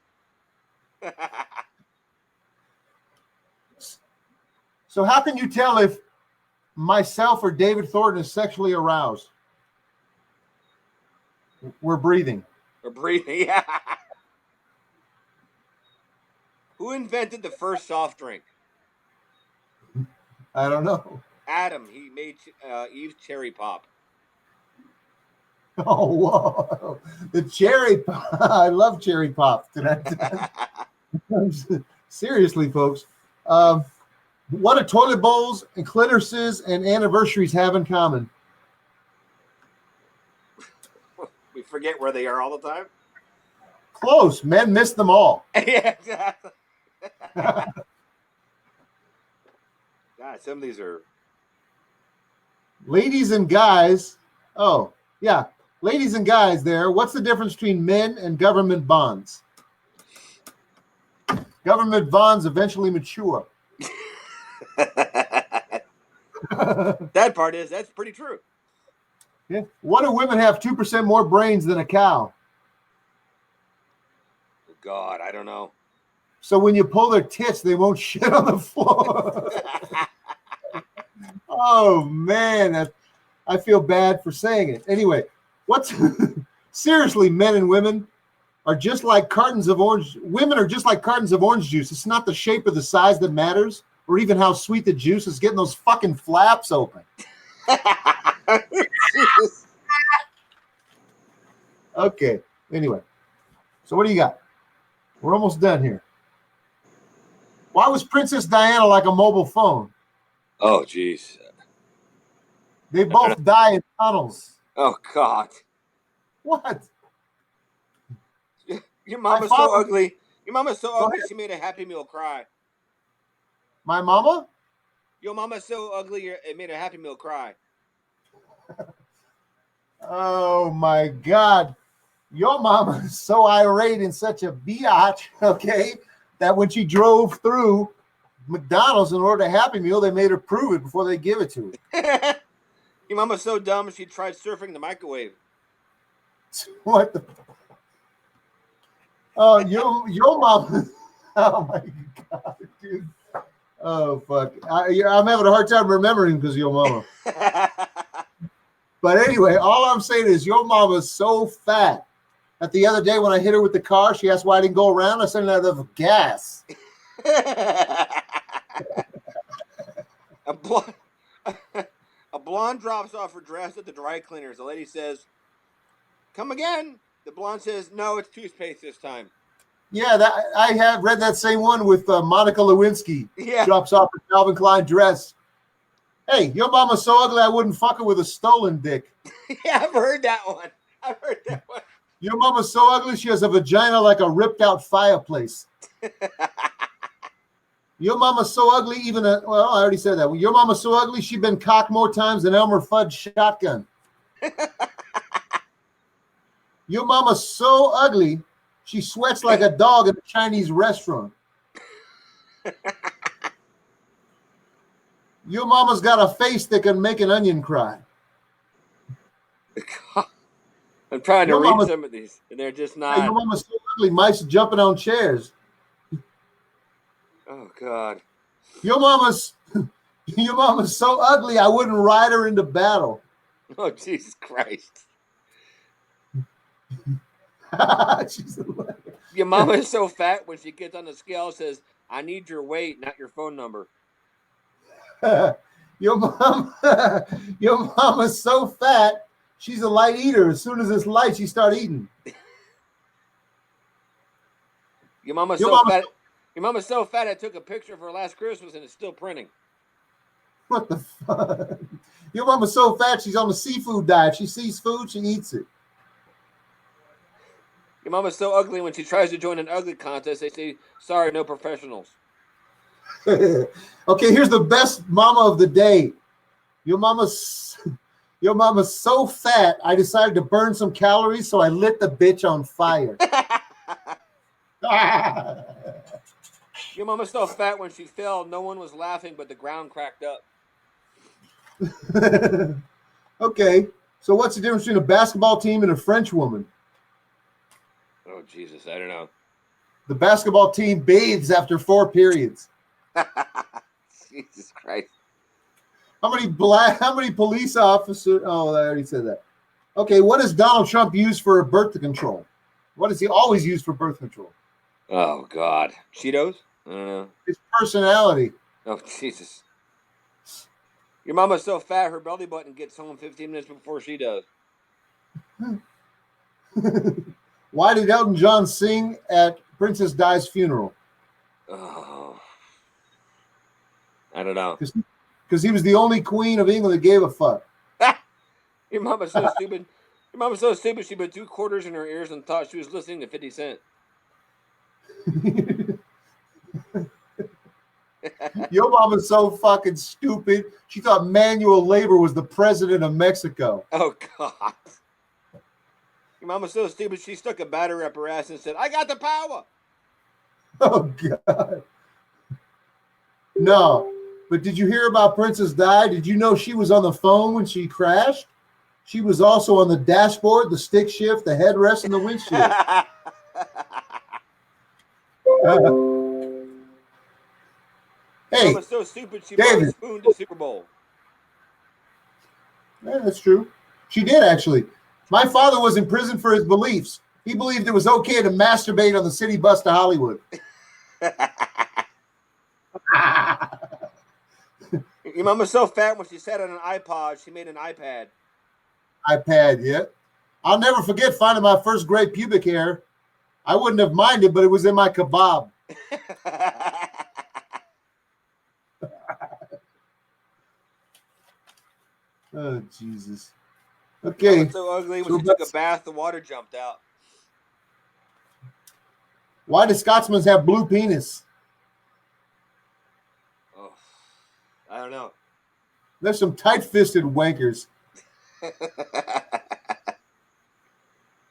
So how can you tell if myself or David Thornton is sexually aroused? We're breathing. We're breathing, yeah. Who invented the first soft drink? I don't know. Adam. He made Eve's cherry pop. Oh, whoa. The cherry pop. I love cherry pop. Seriously, folks. What do toilet bowls and clitorises and anniversaries have in common? We forget where they are all the time. Close. Men miss them all. Yeah, exactly. God God, some of these are. Ladies and guys. Oh, yeah. Ladies and guys there. What's the difference between men and government bonds? Government bonds eventually mature. That part is, that's pretty true. Yeah. What do women have 2% more brains than a cow? Oh, God, I don't know. So when you pull their tits, they won't shit on the floor. Oh, man. I feel bad for saying it. Anyway, what's seriously, men and women are just like cartons of orange. Women are just like cartons of orange juice. It's not the shape or the size that matters, or even how sweet the juice is. Getting those fucking flaps open. Jesus. Okay. Anyway, so what do you got? We're almost done here. Why was Princess Diana like a mobile phone? Oh, jeez. They both die in tunnels. Oh, God. What? Your mama's so ugly. Your mama's so ugly, she made a Happy Meal cry. My mama? Your mama's so ugly, it made a Happy Meal cry. Oh, my God. Your mama is so irate and such a biatch, okay, that when she drove through McDonald's in order to Happy Meal, they made her prove it before they give it to her. Your mama's so dumb, she tried surfing the microwave. What the? Oh, your mama. Oh, my God, dude. Oh, fuck. I'm having a hard time remembering because of your mama. But anyway, all I'm saying is your mama's so fat that the other day when I hit her with the car, she asked why I didn't go around. I said, out of gas. A blonde drops off her dress at the dry cleaners. The lady says, "Come again." The blonde says, "No, it's toothpaste this time." Yeah, I have read that same one with Monica Lewinsky. Yeah. Drops off her Calvin Klein dress. Hey, your mama's so ugly I wouldn't fuck her with a stolen dick. Yeah, I've heard that one. Your mama's so ugly she has a vagina like a ripped out fireplace. Your mama's so ugly I already said that. Your mama's so ugly she's been cocked more times than Elmer Fudd's shotgun. Your mama's so ugly she sweats like a dog in a Chinese restaurant. Your mama's got a face that can make an onion cry. I'm trying to read some of these, and they're just not. Your mama's so ugly, mice jumping on chairs. Oh, God. Your mama's so ugly I wouldn't ride her into battle. Oh, Jesus Christ. Your mama is so fat when she gets on the scale says, "I need your weight, not your phone number." Your mama's so fat she's a light eater. As soon as it's light, she start eating. Your mama's so fat. Your mama's so fat I took a picture of her last Christmas and it's still printing. What the fuck? Your mama's so fat she's on the seafood diet. She sees food, she eats it. Your mama's so ugly when she tries to join an ugly contest, they say, "Sorry, no professionals." Okay, here's the best mama of the day. Your mama's so fat, I decided to burn some calories, so I lit the bitch on fire. Your mama's so fat when she fell, no one was laughing, but the ground cracked up. Okay, so what's the difference between a basketball team and a French woman? Oh, Jesus, I don't know. The basketball team bathes after 4 periods. Jesus Christ. How many police officers? Oh, I already said that. Okay, what does Donald Trump use for birth control? What does he always use for birth control? Oh, God. Cheetos? I don't know. His personality. Oh, Jesus. Your mama's so fat, her belly button gets home 15 minutes before she does. Why did Elton John sing at Princess Di's funeral? Oh. I don't know. Because he was the only queen of England that gave a fuck. Your mama's so stupid. Your mama's so stupid she put 2 quarters in her ears and thought she was listening to 50 Cent. Your mama's so fucking stupid. She thought manual labor was the president of Mexico. Oh, God. Your mom was so stupid, she stuck a battery up her ass and said, I got the power. Oh, God. No. But did you hear about Princess Di? Did you know she was on the phone when she crashed? She was also on the dashboard, the stick shift, the headrest, and the windshield. Your Hey, mom was so stupid, she brought a David. spoon to Super Bowl. Yeah, that's true. She did, actually. My father was in prison for his beliefs. He believed it was okay to masturbate on the city bus to Hollywood. Your mom was so fat when she sat on an iPod, she made an iPad. iPad, yeah. I'll never forget finding my first gray pubic hair. I wouldn't have minded, but it was in my kebab. Oh, Jesus. Okay. Was so ugly when she took a bath, the water jumped out. Why do Scotsmen have blue penis? Oh, I don't know. There's some tight-fisted wankers.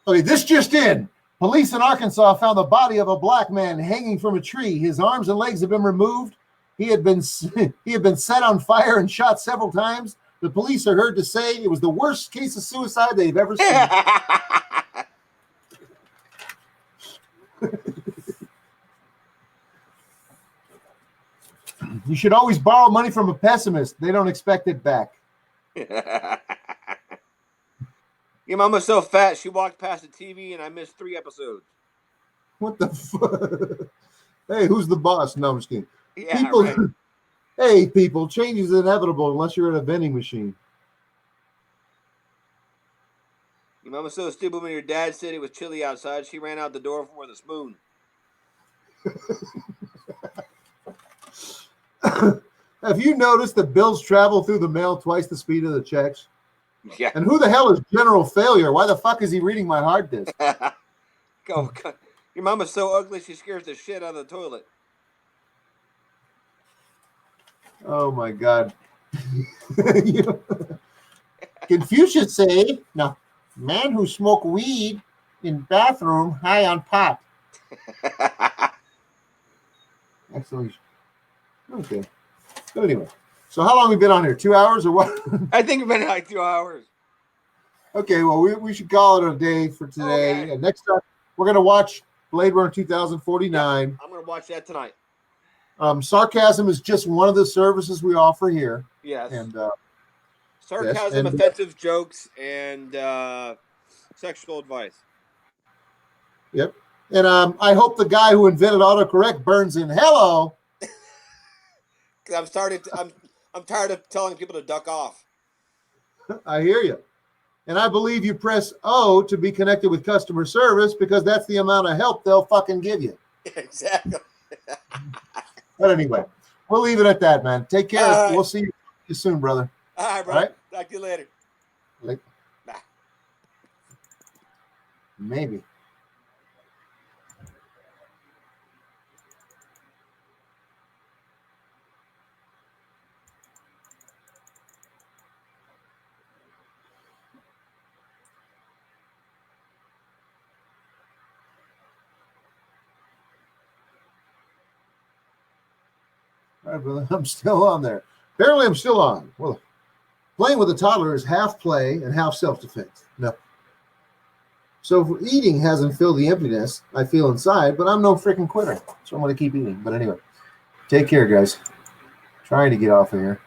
Okay, this just in. Police in Arkansas found the body of a black man hanging from a tree. His arms and legs have been removed. He had been set on fire and shot several times. The police are heard to say it was the worst case of suicide they've ever seen. You should always borrow money from a pessimist. They don't expect it back. Your mom was so fat, she walked past the TV and I missed 3 episodes. What the fuck? Hey, who's the boss? No, I'm just kidding. Yeah, People, right. Hey, people, change is inevitable unless you're at a vending machine. Your mom was so stupid when your dad said it was chilly outside, she ran out the door for the spoon. Have you noticed that bills travel through the mail twice the speed of the checks? Yeah. And who the hell is General Failure? Why the fuck is he reading my hard disk? Go. Your mom is so ugly, she scares the shit out of the toilet. Oh, my God. Confucius say, no, man who smoke weed in bathroom high on pot. Excellent. Okay. But anyway, so how long have we been on here? 2 hours or what? I think we've been like 2 hours. Okay, well, we should call it a day for today. Okay. And next time, we're going to watch Blade Runner 2049. Yeah, I'm going to watch that tonight. Sarcasm is just one of the services we offer here. Yes. And sarcasm, yes, and, offensive jokes, and sexual advice. Yep. And I hope the guy who invented autocorrect burns in hello. I'm tired of telling people to duck off. I hear you. And I believe you press O to be connected with customer service because that's the amount of help they'll fucking give you. Exactly. But anyway, we'll leave it at that, man. Take care. Right. We'll see you soon, brother. All right, bro. All right? Talk to you later. Like, Bye. Maybe. All right, brother. I'm still on there. Apparently, I'm still on. Well, playing with a toddler is half play and half self-defense. No. So if eating hasn't filled the emptiness I feel inside, but I'm no freaking quitter. So I'm going to keep eating. But anyway, take care, guys. Trying to get off of here.